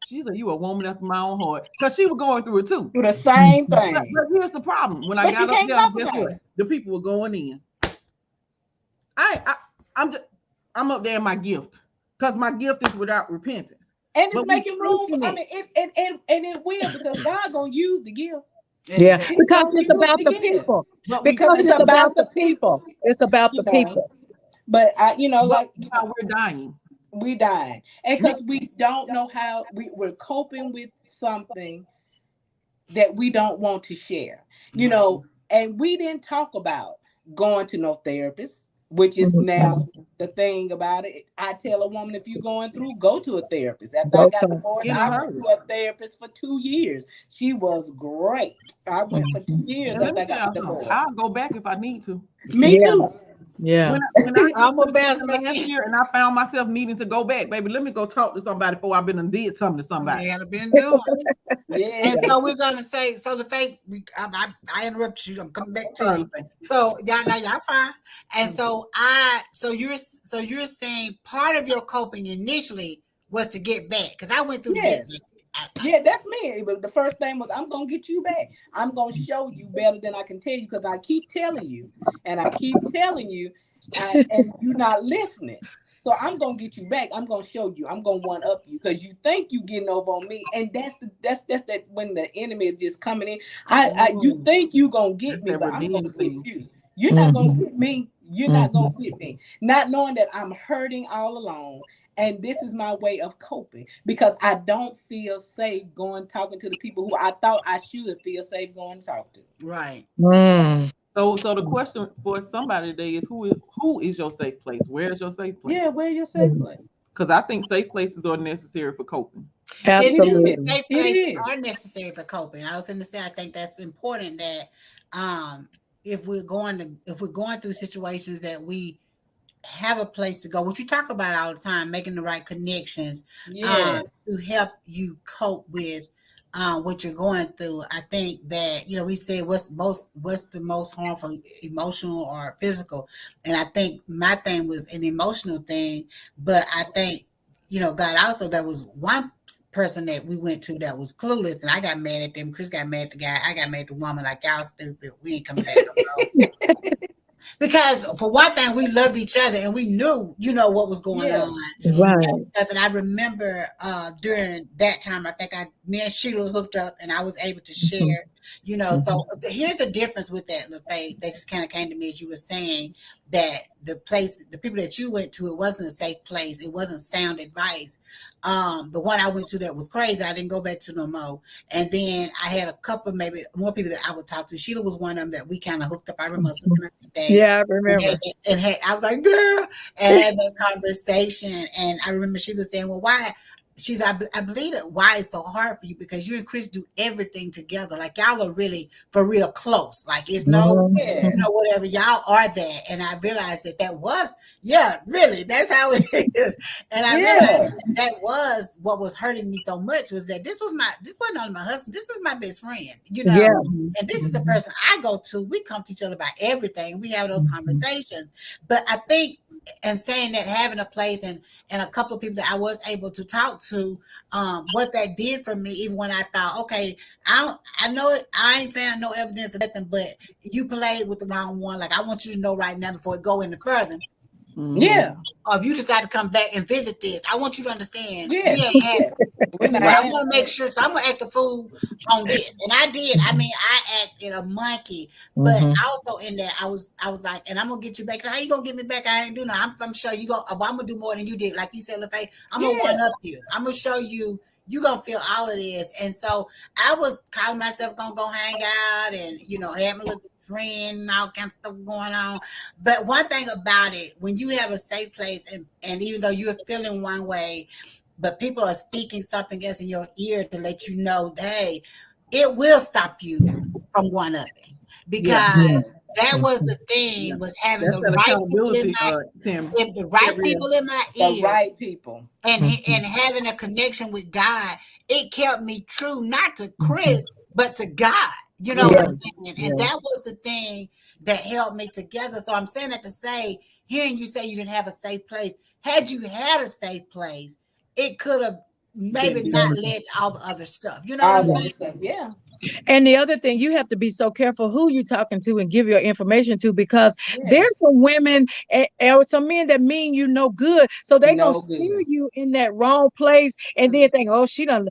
She said, "You a woman after my own heart," because she was going through it too. Do the same Mhm. thing. But here's the problem. When I But you got up can't there, talk guess about what? it. The people were going in. I I'm just I'm up there in my gift because my gift is without repentance. And it's But we making room for faking I it. mean and it will because God gonna use the gift. Yeah, Exactly. He's because gonna it's use about the the gift. people. But we Because Because it's it's faking it. about about the the people. people, It's about you the know. people. But I, But like now we're dying. we died. And We because we don't know how we're coping with something that we don't want to share. You Right. know, and we didn't talk about going to no therapist, which is Mhm. now the thing about it. I tell a woman if you're going through, go to a therapist. After I Go got for divorced, in a I went hurry. to a therapist for 2 years. She was great. I went for two it. years And let after me I tell got my y'all something. divorce. I'll go back if I need to. Me Yeah, too. yeah. When I got I'm to a the best end of last again. year and I found myself needing to go back, baby, let me go talk to somebody before I've been and did something to You somebody. gotta been doing. Yeah. And so we're gonna say, so the fake. I interrupted you. I'm coming back to Sorry, you. So y'all know y'all fine. And so you're saying part of your coping initially was to get back, because I went through the get Yes. Yeah, that's me. It was the first thing was I'm gonna get you back. I'm gonna show you better than I can tell you because I keep telling you and I keep telling you, and you're not listening. So I'm gonna get you back. I'm gonna show you. I'm gonna one up you because you think you getting over on me, and that's that when the enemy is just coming in. You Mm. think you gonna get That's me, that but I'm gonna revenge get thing. you. You're not gonna Mhm. get me. You're not gonna Mhm. get me. Not knowing that I'm hurting all alone, and this is my way of coping because I don't feel safe going talking to the people who I thought I should feel safe going to talk to. Right. Mm. So the question for somebody today is who is your safe place? Where is your safe place? Yeah, where you safe Mhm. place? Because I think safe places are necessary for coping. It It is. is. Absolutely. Safe It places is. are necessary for coping. I was going to say, I think that's important that um, if we're going through situations that we have a place to go, which you talk about all the time, making the right connections Yeah. to help you cope with what you're going through. I think that we say what's the most harmful, emotional or physical, and I think my thing was an emotional thing, but I think God also there was one person that we went to that was clueless, and I got mad at them. Chris got mad at the guy. I got mad at the woman. Like, y'all stupid. We ain't coming back no more. Because for one thing, we loved each other and we knew, what was going Yeah. on and Right. stuff. And I remember during that time, I think me and Sheila hooked up and I was able to Mhm. share, Mhm. So here's the difference with that, LaFay, that just kind of came to me as you were saying that the people that you went to, it wasn't a safe place. It wasn't sound advice. The one I went to that was crazy, I didn't go back to no more. And then I had a couple, maybe more people that I would talk to. Sheila was one of them that we kind of hooked up. I remember us hooking up that day. Yeah, I remember. I was like, girl, and had that conversation. And I remember she was saying, well, why? I believe that why it's so hard for you because you and Chris do everything together. Like y'all are really for real close. Like it's no, Yeah. Mhm. whatever. Y'all are that. And I realized that was, yeah, really, that's how it is. And I realized Yeah. that was what was hurting me so much was that this wasn't only my husband. This is my best friend. Yeah. And this is the Mhm. person I go to. We come to each other about everything. We have those Mhm. conversations. But I think, and saying that having a place and a couple of people that I was able to talk to, what that did for me, even when I thought, okay, I know it, I ain't found no evidence of nothing, but you played with the wrong one. Like I want you to know right now before it go any further. Yeah. Mm-hmm. Or if you decide to come back and visit this, I want you to understand we Yes. ain't had Yes. We're not but I Right. having want to make that. sure. So I'm gonna act a fool on this, and I did. I mean, I acted a monkey, but Mhm. also in that I was like, and I'm gonna get you back. So how you gonna get me back? I ain't do nothing. I'm sure you go. I'm gonna do more than you did. Like you said, LaFay, I'm gonna one Yeah. up you. I'm gonna show you. You gonna feel all of this, and so I was calling myself gonna go hang out and have a little friend and all kinds of stuff going on. But one thing about it, when you have a safe place, and even though you're feeling one way, but people are speaking something else in your ear to let you know, hey, it will stop you from one upping Yeah. because Yeah. that was Mhm. the Yeah. thing was having That's the that right people in accountability, my Tim. if the right Gabrielle. people in my The ear right people. Mhm. and having a connection with God, it kept me true, not to Mhm. Chris, but to God. You know what Yeah. I'm Yes. saying? And Yes. that was the thing that held me together. So I'm saying that to say, hearing you say you didn't have a safe place, had you had a safe place, it could have maybe Been not different. Mhm. led to all the other stuff. You know what All I'm the Yeah. other saying? stuff. Yeah. And the other thing, you have to be so careful who you're talking to and give your information to because there's Yes. some women or some men that mean you no good. So they gonna No steer good. you in that wrong place and then think, oh, she done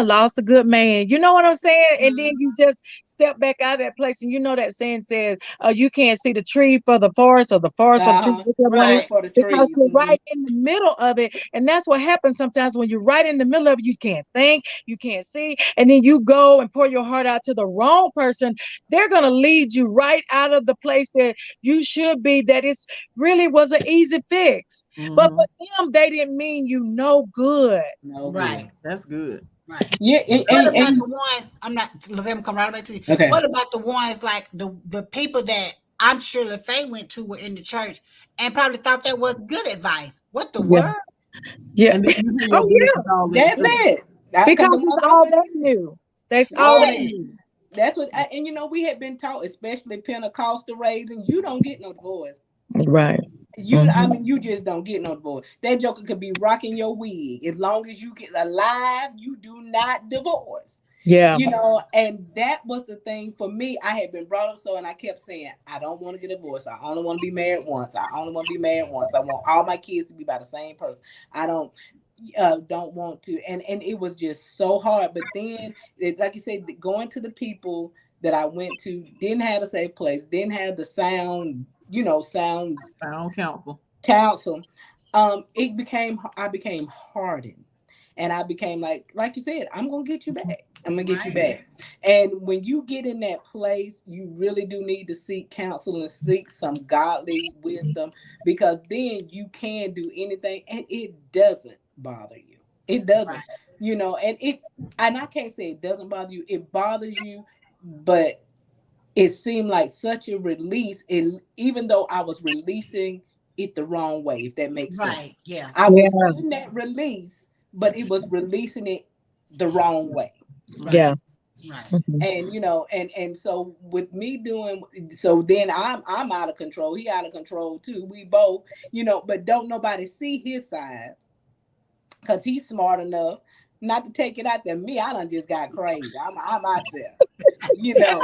lost a good man. You know what I'm saying? And then Mhm. you just step back out of that place and you know that saying says, you can't see the tree for the forest or the forest for the tree, Uh-huh. whichever one is, Forest Right. for the because trees. you're Hmm. right in the middle of it. And that's what happens sometimes when you're right in the middle of it, you can't think, you can't see, and then you go and pour your heart out to the wrong person. They're going to lead you right out of the place that you should be, that it's really was an easy fix. But Mm-hmm. for them, they didn't mean you no good. No Right. good. That's good. Right. Yeah. What about the And ones? I'm not. Let him come right back to you. okay. What about the ones like the people that I'm sure LaFay went to were in the church and probably thought that was good advice? What the Yeah. world? Yeah. And then you hear your Oh, yeah. business all in the That's church. it. Because Because the it's ones I all went they to, knew. That's all all they they Yeah. knew. knew. That's what, and we had been taught, especially Pentecostal raising, you don't get no divorce. Right. I Hmm. mean, you just don't get no divorce. That joker could be rocking your wig as long as you get alive. You do not divorce. Yeah. And that was the thing for me. I had been brought up so, and I kept saying, I don't want to get divorced. I only want to be married once. I only want to be married once. I want all my kids to be by the same person. I don't want to, and it was just so hard. But then, like you said, going to the people that I went to didn't have a safe place, didn't have the sound Sound counsel. counsel. I became hardened, and I became like you said, I'm gonna get you back. I'm gonna get you Right. back. And when you get in that place, you really do need to seek counsel and seek some godly wisdom, because then you can do anything and it doesn't bother you. It doesn't, Right. and I can't say it doesn't bother you. It bothers you, but it seemed like such a release. Even though I was releasing it the wrong way, if that makes sense. Right. Yeah. I was Yeah. in that release, but it was releasing it the wrong way. Right. Yeah. Right. Mhm. And so with me doing so, then I'm out of control. He out of control too. We both, but don't nobody see his side, because he's smart enough not to take it out there. Me, I done just got crazy. I'm out there. you know,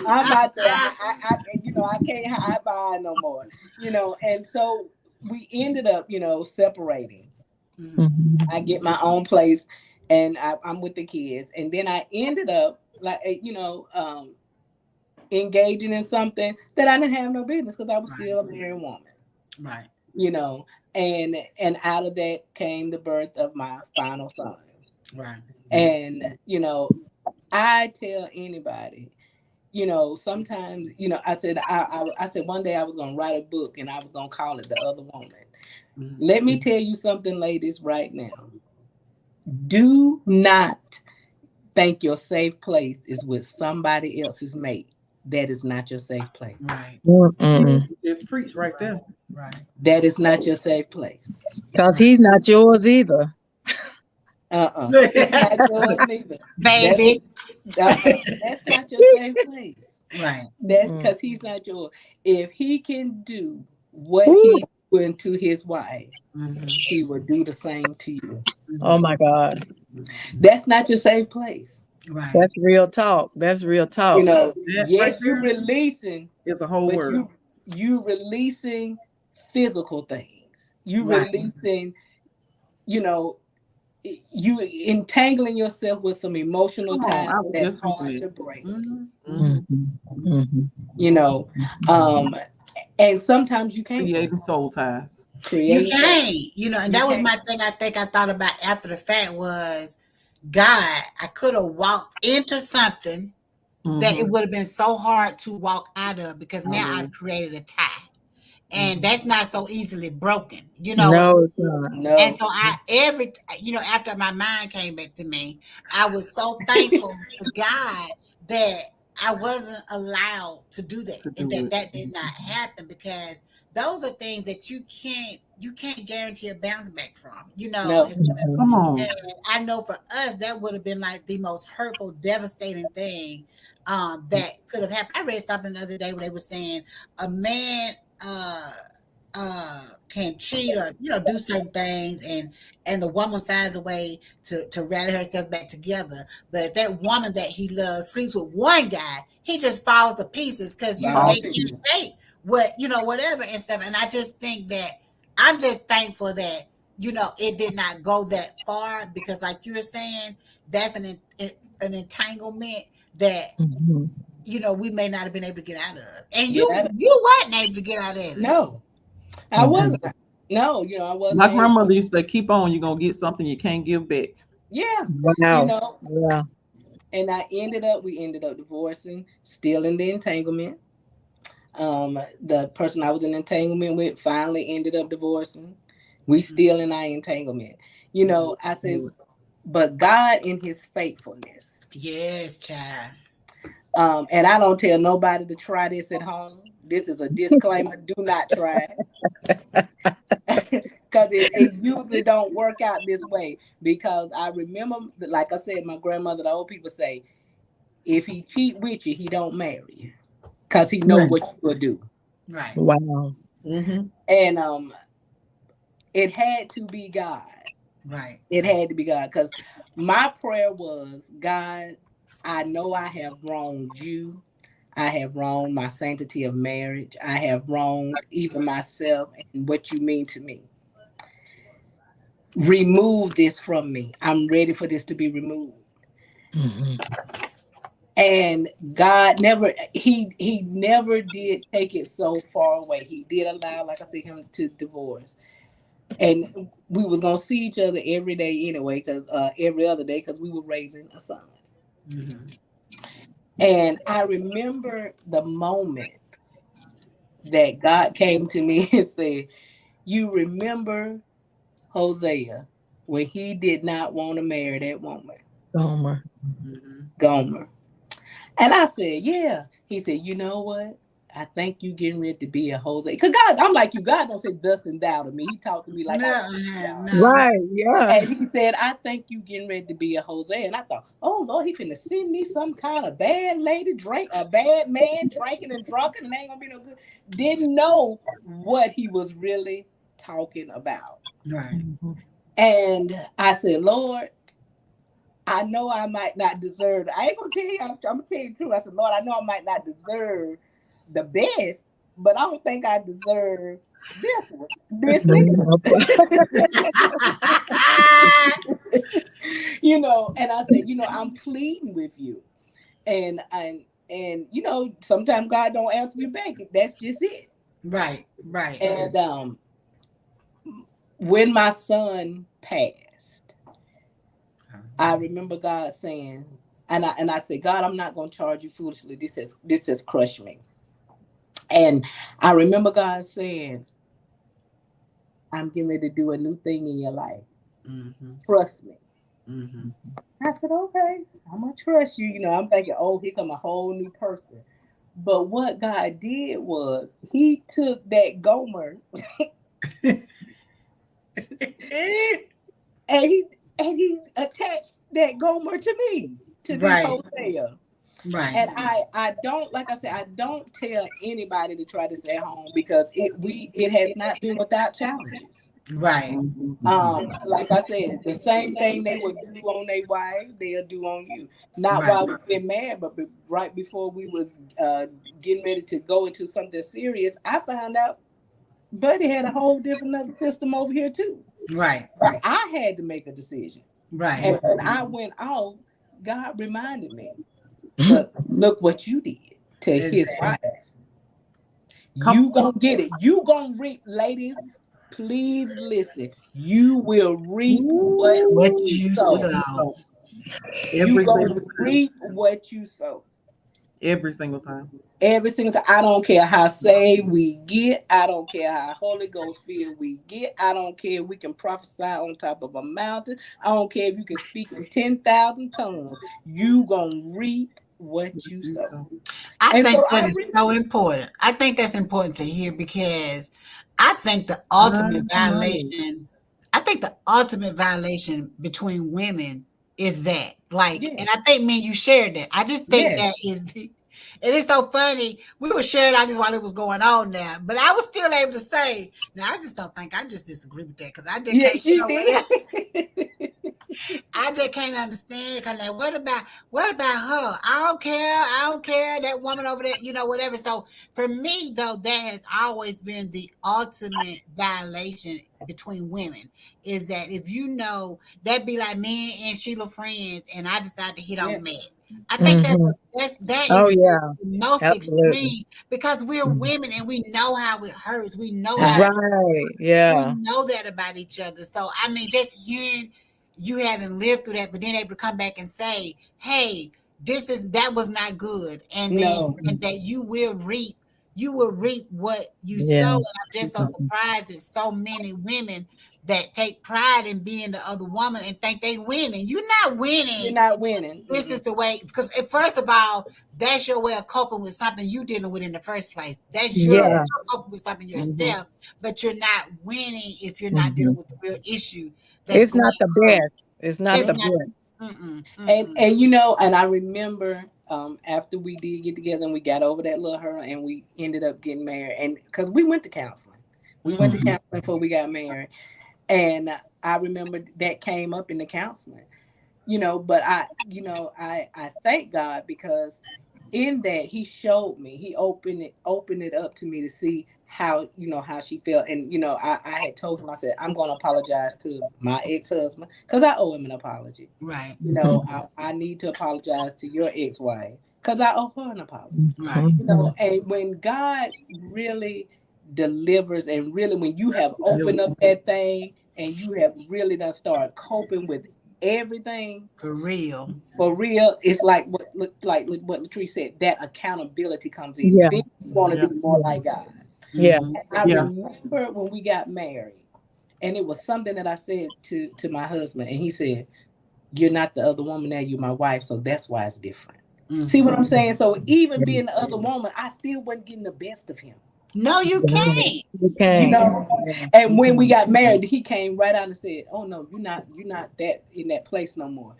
I'm out there. I can't hide behind no more. And so we ended up, separating. Mhm. Mhm. I get my own place, and I'm with the kids, and then I ended up like, engaging in something that I didn't have no business, because I was Right. still a married woman. Right. You know, and out of that came the birth of my final son. Right. And I tell anybody, sometimes, I said one day I was going to write a book, and I was going to call it The Other Woman. Mhm. Let me tell you something, ladies, right now. Do not think your safe place is with somebody else's mate. That is not your safe place. Right. Mm-mm. Just preach right there. Right. That is not your safe place. Cause Right. he's not yours either. He's not yours neither. That's Baby. that's not your safe place. Right. That's Mm. because he's not yours. If he can do what Woo. he doing to his wife, Mhm. he will do the same to you. Oh Mhm. my God. That's not your safe place. Right. That's real talk. That's real talk. That right Yes, you there releasing, is a whole but word. you releasing physical things. You Right. releasing, you know, you entangling yourself with some emotional Come on, ties I was that's just thinking hard it. to break. Mhm. Mm-hmm. Mhm. Mhm. You know, um, and sometimes you can't break Creating soul ties. You creating so can't, and you that was can't. my thing. I think I thought about after the fact was, God, I could have walked into something that it Mm-hmm. would have been so hard to walk out of, because I now I've know. created a tie, and Mm-hmm. that's not so easily broken. You know what I'm No, it's saying? not. And No, so after my mind came back to me, I was so thankful to God that I wasn't allowed to do that, To and do it. that did not happen, because those are things that you can't guarantee a bounce back from, no, Mhm. Come on. and I know for us that would have been like the most hurtful, devastating thing that could have happened. I read something the other day where they were saying a man uh can cheat or do certain things, and the woman finds a way to rally herself back together, but if that woman that he loves sleeps with one guy, he just falls to pieces, because ball they All can't pieces. pieces. take whatever and stuff. And I just think that I'm just thankful that it did not go that far, because like you were saying, that's an entanglement that Mhm. we may not have been able to get out of, and you Yeah, you weren't able to get out of it. no, I Mhm. wasn't. No, I wasn't My able. grandmother used to say, keep on, you're gonna get something you can't give back. Yeah, you Wow. know, Yeah. and we ended up divorcing, still in the entanglement. The person I was in entanglement with finally ended up divorcing. We still in our entanglement. I said, but God in His faithfulness. Yes, child. And I don't tell nobody to try this at home. This is a disclaimer. Do not try it. Because it usually don't work out this way. Because I remember, like I said, my grandmother, the old people say, if he cheat with you, he don't marry you. Because he know Right. what you will do. Right. Wow. Mm-hmm. And it had to be God. Right. It had to be God, because my prayer was, God, I know I have wronged you. I have wronged my sanctity of marriage. I have wronged even myself and what you mean to me. Remove this from me. I'm ready for this to be removed. Mhm. And God never, he never did take it so far away. He did allow, like I said, him to divorce. And we was gonna see each other every day anyway, because every other day, because we were raising a son. Mm-hmm. And I remember the moment that God came to me and said, "You remember Hosea when he did not want to marry that woman, Gomer. Mm-hmm. Gomer?" And I said, "Yeah." He said, "You know what? I think you getting ready to be a Hosea." Because God, I'm like you. God don't say thus and thou to me. He talked to me like I No, talk to y'all. no. Right, yeah. And he said, "I think you getting ready to be a Hosea." And I thought, "Oh Lord, he finna send me some kind of bad lady drink, a bad man drinking and drunken, and ain't gonna be no good." Didn't know what he was really talking about. Right. Mhm. And I said, "Lord, I know I might not deserve. I ain't gonna tell you. I'm gonna tell you the truth." I said, "Lord, I know I might not deserve the best, but I don't think I deserve this one, this neither." No, And I said, "I'm pleading with you." And sometimes God don't answer you back. That's just it. Right. Right. And when my son passed, I remember God saying, and I said, "God, I'm not gonna charge you foolishly. This has crushed me." And I remember God saying, "I'm getting ready to do a new thing in your life. Mm-hmm. Trust me." Mm-hmm. I said, "Okay, I'm gonna trust you." I'm thinking, "Oh, here come a whole new person." But what God did was He took that Gomer and he attached that Gomer to me, to this Right. Hosea. Right. And I don't, like I said, I don't tell anybody to try this at home, because it has not been without challenges. Right. Like I said, the same thing they would do on their wife, they'll do on you. Not Right. while we've been married, but right before we was getting ready to go into something serious, I found out Buddy had a whole different other system over here too. Right. I had to make a decision. Right. And when I went off, God reminded me, "But look what you did to his Exactly. wife. Come You gonna get it. You gonna reap, ladies. Please listen. You will reap what What you Ooh, you what sow. you saw. saw You every gonna single time. reap what you sow. Every single time. Every single time. I don't care how saved we get. I don't care how Holy Ghost filled we get. I don't care if we can prophesy on top of a mountain. I don't care if you can speak in 10,000 tongues. You gonna reap what you You sow. saw. I And so think that I is reap. so important. I think that's important to hear because I think the I ultimate know. violation, I think the ultimate violation between women is that. Like, Yeah. and I think me and you shared that. I just think that Yes. is the, it is so funny. We were sharing all this while it was going on now, but I was still able to say, now I just don't think I just disagree with that because I just Yeah, can't, she did. I just can't understand it. Cause like, what about her? I don't care. I don't care. That woman over there, whatever. So for me, though, that has always been the ultimate violation between women is that if that'd be like me and Sheila friends, and I decide to hit Yeah. on Matt. I think Mhm. that Oh is yeah, the most absolutely. extreme because we're Mhm. women and we know how it hurts. We know how I, Right. we Yeah. know that about each other. So I mean, just hearing you haven't lived through that, but then able to come back and say, "Hey, that was not good," no. and that you will reap what you sow. Yeah. And I'm just so surprised that so many women that take pride in being the other woman and think they winning. You're not You're winning. not winning. This is Mm-mm. the way because first of all, that's your way of coping with something you dealing with in the first place. That's your way Yeah. Yes. of coping with something Hmm. yourself, but you're not winning if you're not dealing Mhm. with the real issue that's It's going not the on. best. It's not It's the Mm. not. best. Mm-mm, And mm-mm. and I remember after we did get together and we got over that little hurdle and we ended up getting married, and because we went to counseling. We went to Mm-hmm. Mhm. counseling before we got married. And I remember that came up in the counseling, but I thank God because in that he showed me, he opened it up to me to see how she felt. And I had told him, I said, I'm going to apologize to my ex-husband because I owe him an apology. Right. I need to apologize to your ex-wife because I owe her an apology. Right. And when God really delivers, and really when you have opened up that thing and you have really done start coping with everything For real. for real, it's like what Latrice said, that accountability comes in. Yeah. Then you want to be more like God. Yeah. Mhm. I Yeah. remember when we got married, and it was something that I said to my husband, and he said, "You're not the other woman now, you're my wife, so that's why it's different." See what I'm saying? So even being the other woman, I still wasn't getting the best of him. No, you can't. You You can't. know, and when we got married, he came right out and said, "Oh no, you're not that in that place no more.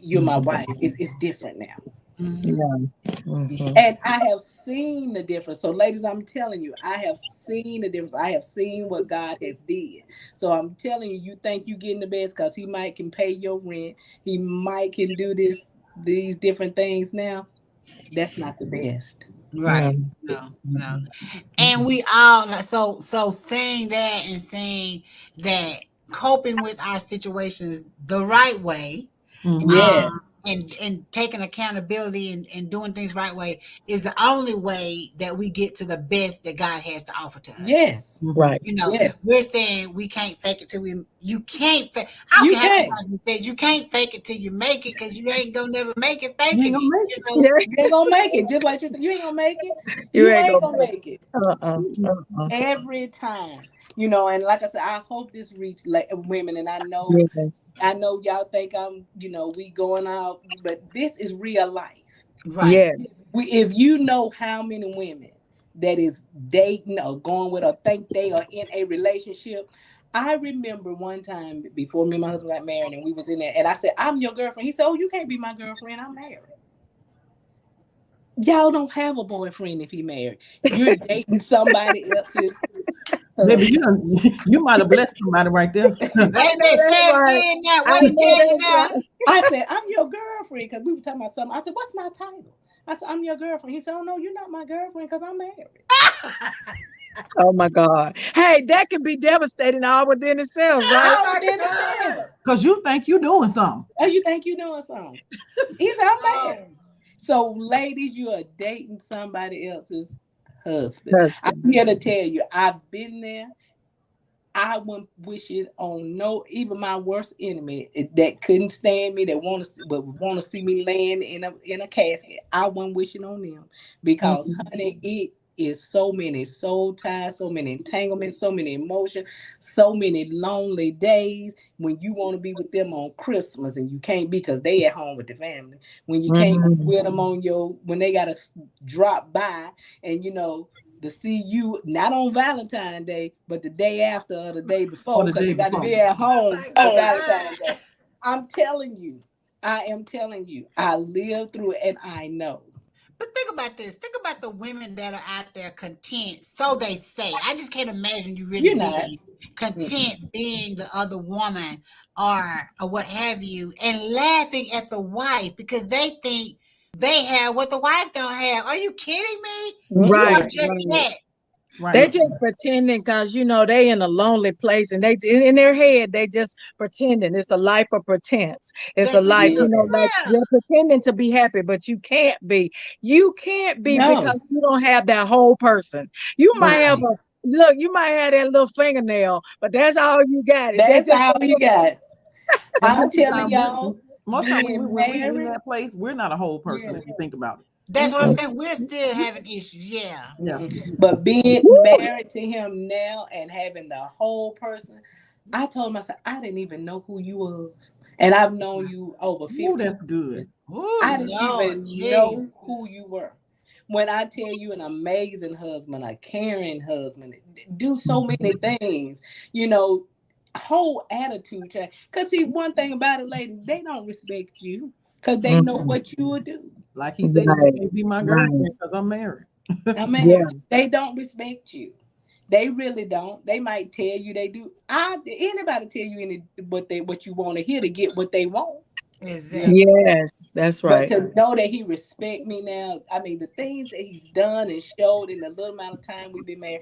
You're my wife. It's different now." Mhm. Yeah. Mhm. And I have seen the difference. So, ladies, I'm telling you, I have seen the difference. I have seen what God has did. So I'm telling you, you think you getting the best because he might can pay your rent. He might can do these different things now. That's not the best. Yeah. Right. No, no. And we all so saying that and saying that coping with our situations the right way, Mhm. Yes. and taking accountability and doing things right way is the only way that we get to the best that God has to offer to us. Yes. Right. Yes. We're saying we can't fake it till you can't fake. I don't You care how many can. times we say you can't fake it till you make it because you ain't gonna never make it You ain't faking gonna it. make it. Yeah. You ain't gonna make it. Just like you said, you ain't gonna make it. You You ain't ain't gonna gonna make make it. it. Uh-uh. Every time. And like I said, I hope this reached women, and I know Yes. y'all think we going out, but this is real life. Right. Yeah. If you know how many women that is dating or going with or think they are in a relationship. I remember one time before me and my husband got married, and we was in there, and I said, "I'm your girlfriend." He said, "Oh, you can't be my girlfriend. I'm married." Y'all don't have a boyfriend if he married. You're dating somebody else's Baby, husband. you might have blessed somebody right there. I Baby, know say that's it right. again now. I What he know tell you that's now? right. I said, "I'm your girlfriend," because we were talking about something. I said, "What's my title?" I said, "I'm your girlfriend." He said, "Oh no, you're not my girlfriend because I'm married." Oh my God. Hey, that can be devastating all within itself, right? Oh I my was in the God. cell. Because you think you doing something. Oh, you think you doing something? He said, "I'm Oh. married." So, ladies, you are dating somebody else's husband. I'm Husband. here to tell you, I've been there. I wouldn't wish it on even my worst enemy that couldn't stand me, that want to see me laying in a casket. I wouldn't wish it on them because, Mhm. honey, it is so many soul ties, so many entanglements, so many emotions, so many lonely days when you want to be with them on Christmas and you can't be because they at home with the family. When you can't be Mhm. with them when they gotta drop by and to see you not on Valentine's Day, but the day after or the day Or before, the because day they got to before. be at Oh home my for God. Valentine's Day. I'm telling you, I am telling you, I lived through it and I know. But think about this. Think about the women that are out there content. So they say. I just can't imagine you really You're not. being content being the other woman or what have you and laughing at the wife because they think they have what the wife don't have. Are you kidding me? You Right, are Mm-mm. just right. that. They Right. just pretending because they in a lonely place and they in their head they just pretending. It's a life of pretense. It's a That this is life, Yeah. like a you're pretending to be happy, but you can't be. You can't be because No. you don't have that whole person. You might have right. a look. You might have that little fingernail, but that's all you got. Is that That's just all a you little? got. And I'm telling y'all, most time being when we in married, that place, we're not a whole person yeah. if you think about it. That's what I'm Mm-mm. saying. We're still having issues. Yeah. Yeah. But being Woo! married to him now and having the whole person, I told myself I didn't even know who you was, and I've known you over Oh, 15 that's good. years. I Oh didn't Lord even Jesus. know who you were. When I tell you an amazing husband, a caring husband, do so many things, you know, whole attitude change. Cause see, one thing about it, ladies, they don't respect you because they know Mhm. what you will do. Like he said, you Right, can't be my right. girlfriend because I'm married. I Yeah. mean, they don't respect you. They really don't. They might tell you they do. Anybody tell you what you want to hear to get what they want. You know? Exactly. Yes, that's But right. to know that he respect me now, I mean the things that he's done and showed in the little amount of time we've been married,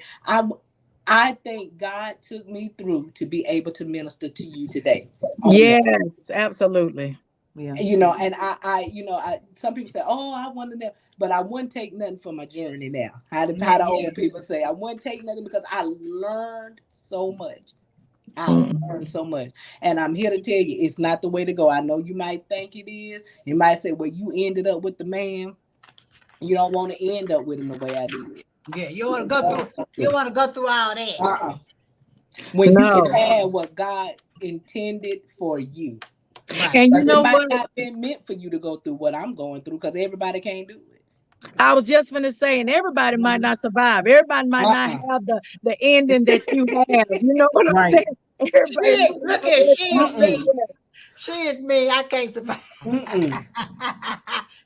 I think God took me through to be able to minister to you today on that. Yes, absolutely. Yeah. And I some people say, oh, I want to know, but I wouldn't take nothing for my journey now. How the Yeah. older people say, I wouldn't take nothing because I learned so much. I Mm. learned so much. And I'm here to tell you, it's not the way to go. I know you might think it is. You might say, well, you ended up with the man. You don't want to end up with him the way I did. Yeah. You want to go through. You want to go through all that. Uh-uh. When you can No. have what God intended for you. Right. And you Because it know might what? not be meant for you to go through what I'm going through because everybody can't do it. I was just gonna say, and everybody might not survive. Everybody might not Uh-uh. have the ending that you have. You know what I'm Right. saying? Everybody Shit. might Look not at have she what is you me. Mm-mm. have. She is me. I can't survive. Mm-mm.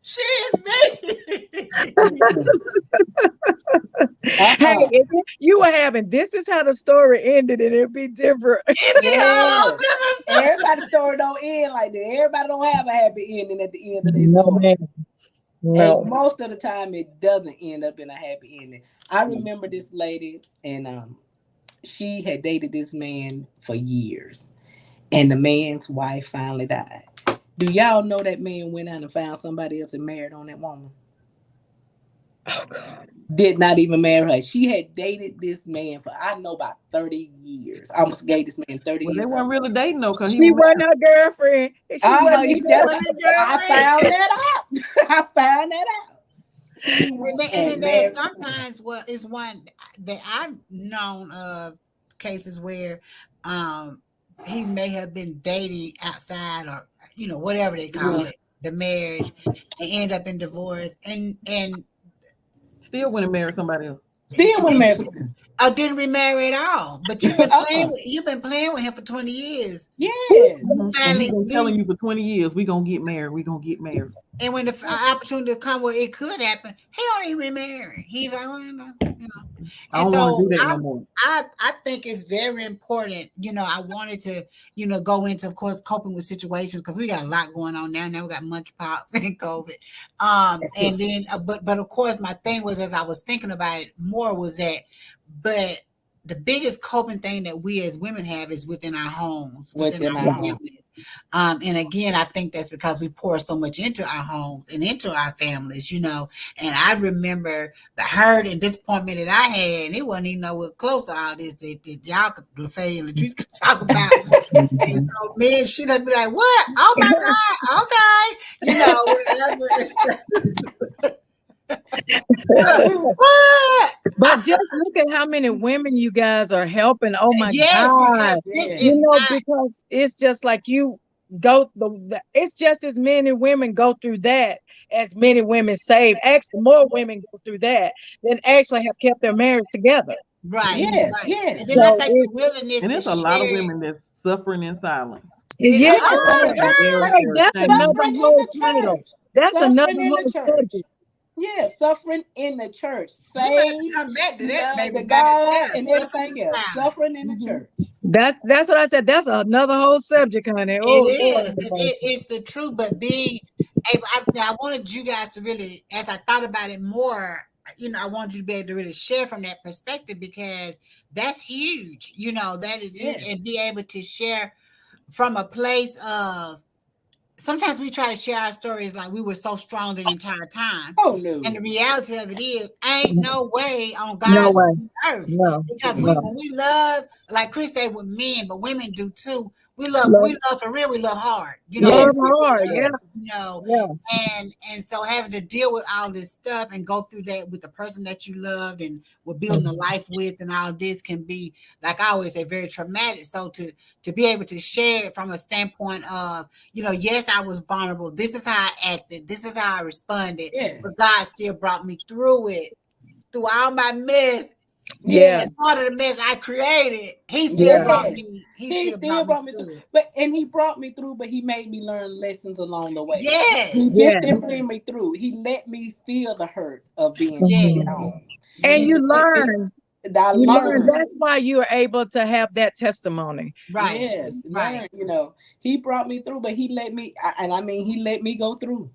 She is me. Mm-mm. Hey, Uh-uh. if you were having this is how the story ended, and it'd be different. It be a whole Yes. different story. Everybody's story don't end like that. Everybody don't have a happy ending at the end of their No, story. man. And No. most of the time it doesn't end up in a happy ending. I remember this lady and she had dated this man for years. And the man's wife finally died. Do y'all know that man went out and found somebody else and married on that woman? Oh God. Did not even marry her. She had dated this man for I know about 30 years. I almost gave this man 30 Well, they years. weren't really dating though, cause he She was wasn't her girlfriend. She wasn't his That's What girlfriend. is I girlfriend? found that out. I found that out. He And went then and there's married. sometimes it's one that I've known of cases where um he may have been dating outside or whatever they call Mhm. it, the marriage, and end up in divorce and still went and married somebody else. Still went and married. I didn't remarry at all. But Uh-uh. you've been playing with him for 20 years. Yes. And he Finally been telling leave. you for 20 years, we gonna get married. We gonna get married. And when the opportunity come where it could happen, he don't even remarry. He's like, oh, no. I And don't want to so do that no more. I think it's very important. I wanted to, go into, of course, coping with situations because we got a lot going on now. Now we got monkeypox and COVID. And then, but of course, my thing was as I was thinking about it more was that, but the biggest coping thing that we as women have is within our homes, within Within our our home. families. And again, I think that's because we pour so much into our homes and into our families, And I remember the hurt and disappointment that I had, and it wasn't even nowhere close to all this that y'all could, LaFay and Latrice could talk about. And so me and she'd be like, "What? Oh my God, okay," what? But just look at how many women you guys are helping. Oh my Yes, because God. this Yes. You is know, not because it's just like you go it's just as many women go through that as many women save. Actually, more women go through that than actually have kept their marriage together. right, Yes. right. And Yes. then I So think the it willingness And to there's a lot of share women that's suffering in silence. it. yes, Yes. Oh, Yes. God. hey, that's Shame. another Suffering in whole the title. church. That's another Suffering in the whole church. subject. Yeah, suffering in the church. We might have to Saved, come back to that love baby the by God, itself. and Suffering everything in else. silence. Suffering in the Hmm. church. That's what I said. That's another whole subject, honey. It Oh Lord. is. It's the truth, but being able, I wanted you guys to really, as I thought about it more, I wanted you to be able to really share from that perspective because that's huge. That is huge, Yes. and be able to share from a place of. Sometimes we try to share our stories like we were so strong the entire time. Oh And the no. reality of it is, ain't no way on No God's way. earth. No. Because Mm-mm. No. when we love, like Chris said with men, but women do too. Love, We love for real, we love hard. Yes. love We really hard. Yeah. love, Yeah. and so having to deal with all this stuff and go through that with the person that you loved and were building a life with and all this can be, like I always say, very traumatic. So to be able to share it from a standpoint of, yes, I was vulnerable. This is how I acted. This is how I responded. But Yes. God still brought me through it, through all my mess. Yeah. Yes. And part of the mess I created, He still Yeah. brought Yes. me. He He still still brought me brought me through. through it. And he brought me through, but he made me learn lessons along the way. He Yes, Yeah. disciplined me through. He let me feel the hurt of being yes, cheated Mhm. on. And yes. you He let me learn. I You learn. learned. That's why you are able to have that testimony. Right, Yes, right, learn. He brought me through, but he let me, and I mean, he let me go through.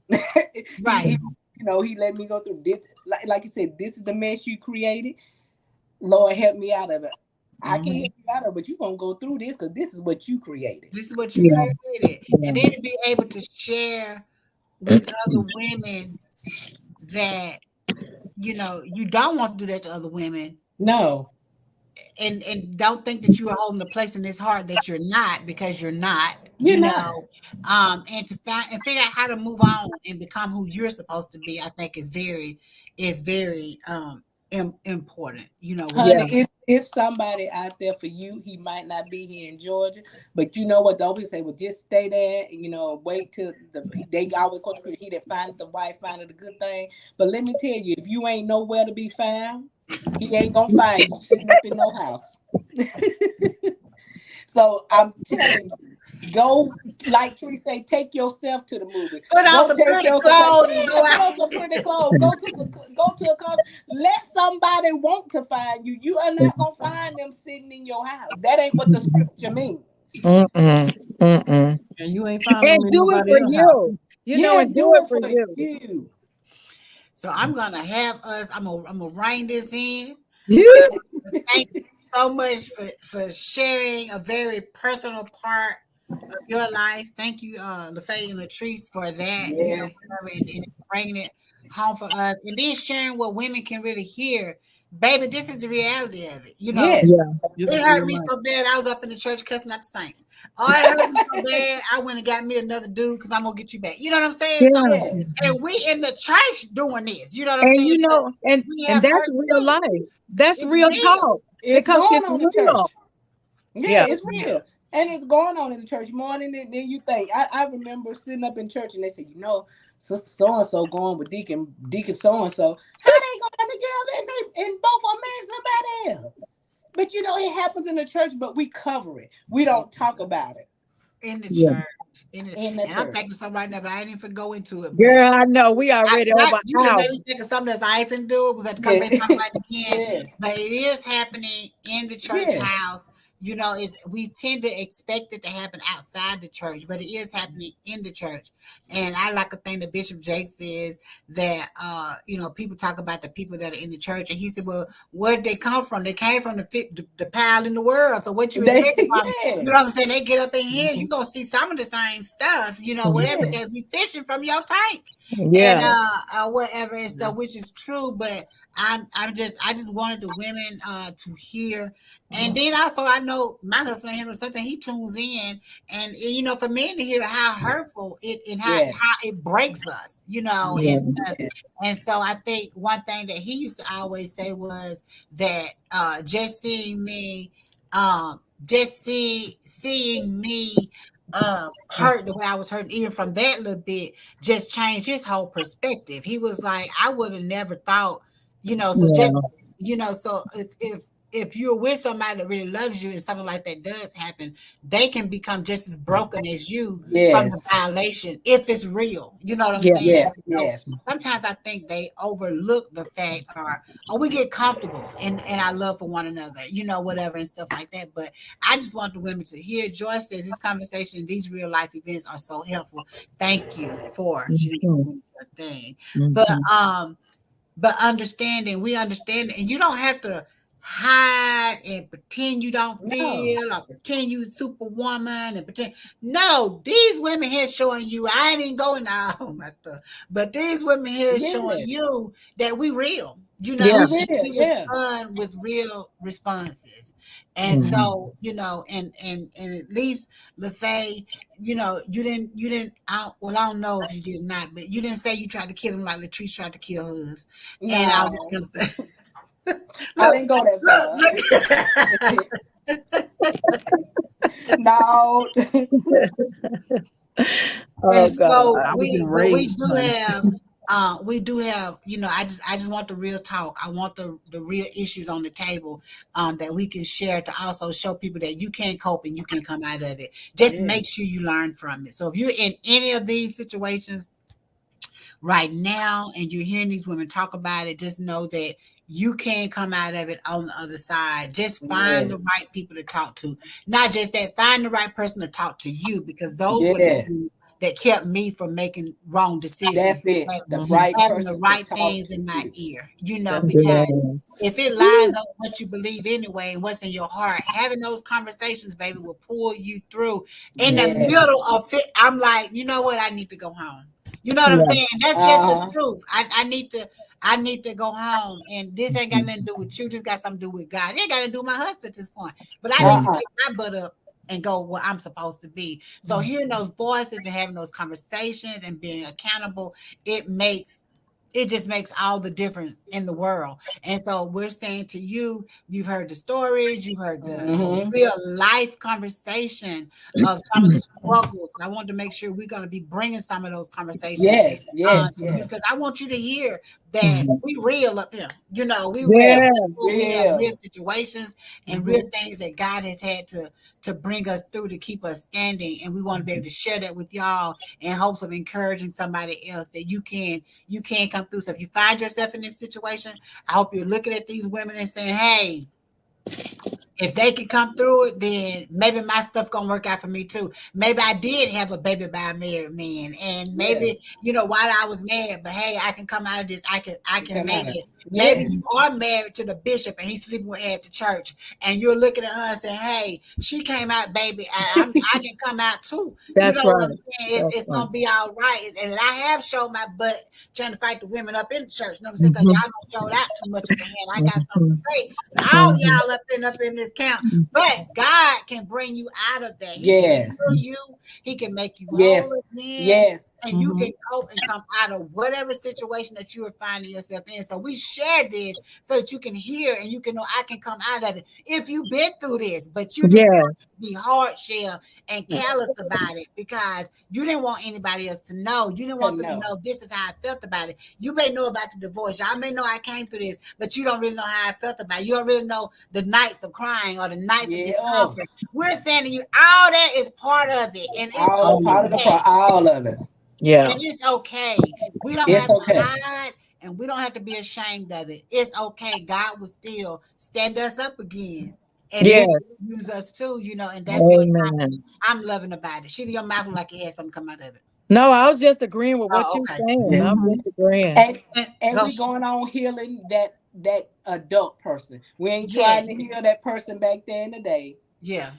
right. He let me go through this. Like you said, this is the mess you created. Lord, help me out of it. I can't Mhm. help you out of it, but you're gonna go through this because this is what you created. This is what you Yeah. created. And then Yeah. to be able to share with other women that, you don't want to do that to other women, No, and don't think that you are holding a place in this heart that you're not, because you're not, you're not, and to find and figure out how to move on and become who you're supposed to be, I think is very important, with honey. that. Yeah. It's somebody out there for you. He might not be here in Georgia, but you know what? Don't be say, well, just stay there. Wait till they always quote the scripture, he that findeth the wife findeth a good thing. But let me tell you, if you ain't nowhere to be found, he ain't gonna find you sitting up in no house. So I'm telling you, go, like Tree say, take yourself to the movie. Put on Go some take pretty yourself to, clothes and yeah, go put out. on some pretty clothes. Go to a concert. Let somebody want to find you. You are not gonna find them sitting in your house. That ain't what the scripture means. Mm-mm. Mm-mm. And you ain't found them And in do it nobody for else's house. you. Yeah, And do do it it for for you. you. So I'm gonna have us. I'm gonna rein this in. Yeah. Thank you so much for sharing a very personal part of your life. Thank you, LaFay and Latrice, for that. Yeah, And bringing it home for us, and then sharing what women can really hear. Baby, this is the reality of it. yes, Yeah. This It is hurt real me life. so bad. I was up in the church cussing out the saints. Oh, it hurt me so bad. I went and got me another dude because I'm gonna get you back. You know what I'm saying? So, Yeah. yes, and we in the church doing this. You know what I'm And saying? But we and have that's hurt real too. life. That's It's real real. talk it's because going it's on in real. church. Yeah, Yeah. It's it's real. real. And it's going on in the church more than you think. I remember sitting up in church and they said, Sister so and so going with Deacon so and so. How they going together and both are married to somebody else? But it happens in the church, but we cover it. We don't talk about it In the Yeah. church. in the And I'm church. thinking something right now, but I ain't even go into it. But Girl, I know we already over you just made hours. me think of something that's I ain't finna do it. We got to come Yeah. back and talk about it again. Yes. But it is happening in the church Yes. house. Is we tend to expect it to happen outside the church, but it is happening in the church. And I like a thing that Bishop Jake says that people talk about the people that are in the church, and he said, "Well, where did they come from? They came from the pile in the world. So what you expect from Yes. you know what I'm saying? They get up in here, Mhm. you gonna see some of the same stuff, whatever, Mhm. Yes. because we fishing from your tank and Yeah. whatever and Yeah. stuff, which is true. But I just wanted the women to hear. And then also I know my husband him or something he tunes in, and for men to hear how hurtful it and Yes. how it breaks us, and Yeah. stuff. And so I think one thing that he used to always say was that just seeing me hurt the way I was hurting, even from that little bit, just changed his whole perspective. He was like, I would have never thought, so just Yeah. so if you're with somebody that really loves you and something like that does happen, they can become just as broken as you from the Yes. violation if it's real. You know what I'm Yeah. saying? Yes. So Yes. sometimes I think they overlook the fact, or we get comfortable in our love for one another, whatever and stuff like that. But I just want the women to hear. Joyce says this conversation, these real life events are so helpful. Thank you for she didn't Mhm. finish her thing. But Mhm. understanding, we understand, and you don't have to hide and pretend you don't No. feel, or pretend you superwoman and pretend. No, these women here showing you. I ain't even going all my stuff, but these women here showing Yes. you that we real. Yeah. We And real. we Yeah. respond with real responses. And Mhm. so, and at least LaFay, well, I don't know if you did or not, but you didn't say you tried to kill him like Latrice tried to kill hers. And I was No. just gonna say, I look, didn't go that far. look. No. Oh And God. so I was but enraged, honey. we do have, I just want the real talk. I want the real issues on the table, that we can share, to also show people that you can cope and you can come out of it. Just Yeah. make sure you learn from it. So if you're in any of these situations right now and you're hearing these women talk about it, just know that you can come out of it on the other side. Just find Yes. the right people to talk to. Not just that, find the right person to talk to you, because those were the Yes. two that kept me from making wrong decisions. That's it. The Mhm. right Having the person to right talk things to in my you. ear, That's because good. Yes. if it lines up with what you believe anyway and what's in your heart, having those conversations, baby, will pull you through. In the Yes. middle of it, I'm like, you know what? I need to go home. You know what I'm Yeah. saying? That's just the Uh-huh. truth. I need to go home. And this ain't got nothing to do with you. This got something to do with God. It ain't got to do with my husband at this point. But I Yeah. need to Uh-uh. get my butt up and go where I'm supposed to be. So hearing those voices and having those conversations and being accountable, it makes it just makes all the difference in the world. And so we're saying to you, you've heard the stories, you've heard the Mm-hmm. real life conversation of some of the struggles. And I want to make sure we're going to be bringing some of those conversations Yes, yes, to you, yes. because I want you to hear that Mhm. we real up here. We real Yes. Yes. people. We have real Real. situations and real Mm-hmm. things that God has had to bring us through to keep us standing. And we want to be able to share that with y'all in hopes of encouraging somebody else that you can come through. So if you find yourself in this situation, I hope you're looking at these women and saying, hey, if they can come through it, then maybe my stuff gonna work out for me too. Maybe I did have a baby by a married man, and Yes. maybe while I was married, but hey, I can come out of this. I can Come make on. it. Maybe Yes. you are married to the bishop and he's sleeping with her at the church, and you're looking at her and saying, "Hey, she came out, baby. I can come out too." You That's know what I'm right. saying? It's, That's it's right. gonna be all right. And I have showed my butt trying to fight the women up in the church. You know what I'm saying? Because Mhm. y'all don't show out too much of a hand. I got something Mhm. to say to all Mhm. y'all up in this camp. But God can bring you out of that. He can Yes. heal you. He can make you whole Yes. again. Yes. And you Mhm. can cope and come out of whatever situation that you are finding yourself in. So we share this so that you can hear and you can know I can come out of it. If you've been through this, but you just Yes. be hard shell and callous about it because you didn't want anybody else to know. You didn't To want them to know. know this is how I felt about it. You may know about the divorce. Y'all may know I came through this, but you don't really know how I felt about it. You don't really know the nights of crying or the nights of Yeah. Oh, discomfort. We're saying to you, all that is part of it, and it's all a All part of of it. the okay. part. All of it. Yeah. And it's okay. We don't It's have to okay. hide and we don't have to be ashamed of it. It's okay. God will still stand us up again and Yeah. Yes. use us too, and that's what Amen. I'm loving about it. She your mouth look like it had something come out of it. No, I was just agreeing with what Oh, you're okay. saying. Yeah. I'm Mhm. just agreeing. And And and go we going on healing that adult person. We ain't yes, trying to heal that person back there in the day. yeah,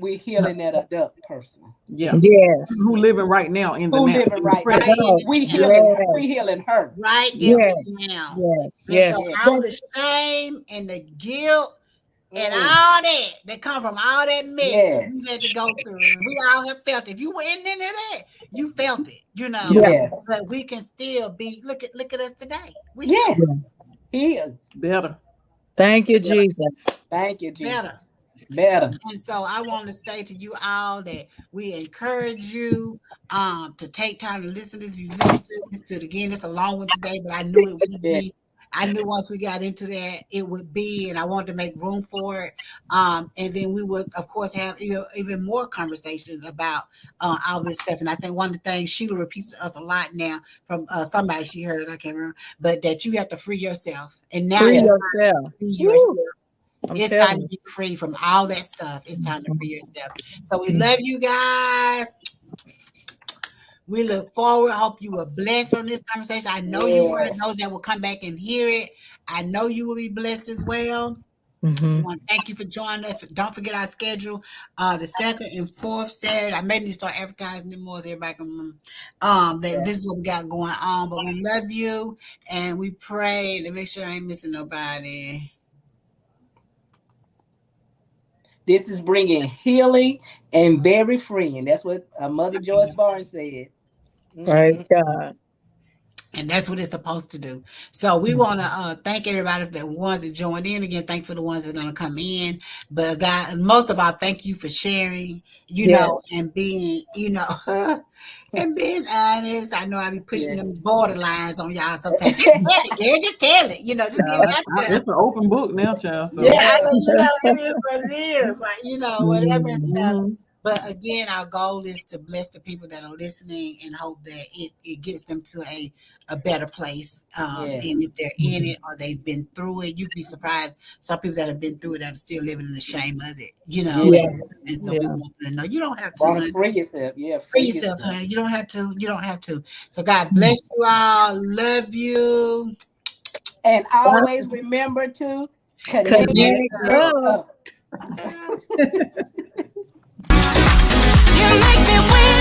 We healing that adult person yeah, The Yes. person who living right now in the who now, living in the right now. right present. in Right. the now, We Yes. healing her. right in Yes. the now. Yes. And Yes. so Yeah. all the shame and the guilt and Mm. all that come from all that mess that Yeah. we had to go through. And we all have felt it. If you were in any of that, you felt it. Yeah, Yeah. Yes. But we can still be look at us today. We heal Yes. Yeah. Heal. better. Thank you, Jesus. Thank you, Jesus. better. Better. And so I want to say to you all that we encourage you to take time to listen to this. If you listen to it again, it's a long one today, but I knew it would Yeah. be. I knew once we got into that, it would be, and I wanted to make room for it. And then we would, of course, have even more conversations about all this stuff. And I think one of the things Sheila repeats to us a lot now from somebody she heard, I can't remember, but that you have to free yourself. And now Free Yeah. it's yourself. free Woo, yourself. I'm It's time telling to you. be free from all that stuff. It's time to free yourself. So we Mhm. love you guys. We look forward. Hope you were blessed from this conversation. I know you were. Yes. Those that will come back and hear it, I know you will be blessed as well. We Mhm. want to thank you for joining us. Don't forget our schedule. The second and fourth Saturday. I may need to start advertising it more so everybody can remember. That Yeah. this is what we got going on. But we love you and we pray to make sure I ain't missing nobody. This is bringing healing and very freeing. That's what Mother Joyce Barnes said. Praise Mm-mm. God. And that's what it's supposed to do. So we want to thank everybody for the ones that joined in. Again, thank for the ones that are going to come in. But God, most of all, thank you for sharing, Yes. and being, and being honest. I know I be pushing Yeah. them borderlines on y'all sometimes. Just tell it, girl. Just tell it. Just get it out there. It's an open book now, child. Yeah, So I Yeah. know, it is what it is. Like, whatever and Mhm. stuff. mhm. But again, our goal is to bless the people that are listening and hope that it gets them to a better place. Yeah. And if they're in it or they've been through it, you'd be surprised. Some people that have been through it are still living in the shame of it, Yeah. and so we Yeah. want them to know you don't have to, Want to honey. free yourself. Yeah, Free free yourself, yourself. honey. You don't have to. You don't have to. So God bless you all. Love you. And always remember to connect Connect Connect up. up. up. Yeah. You make me win.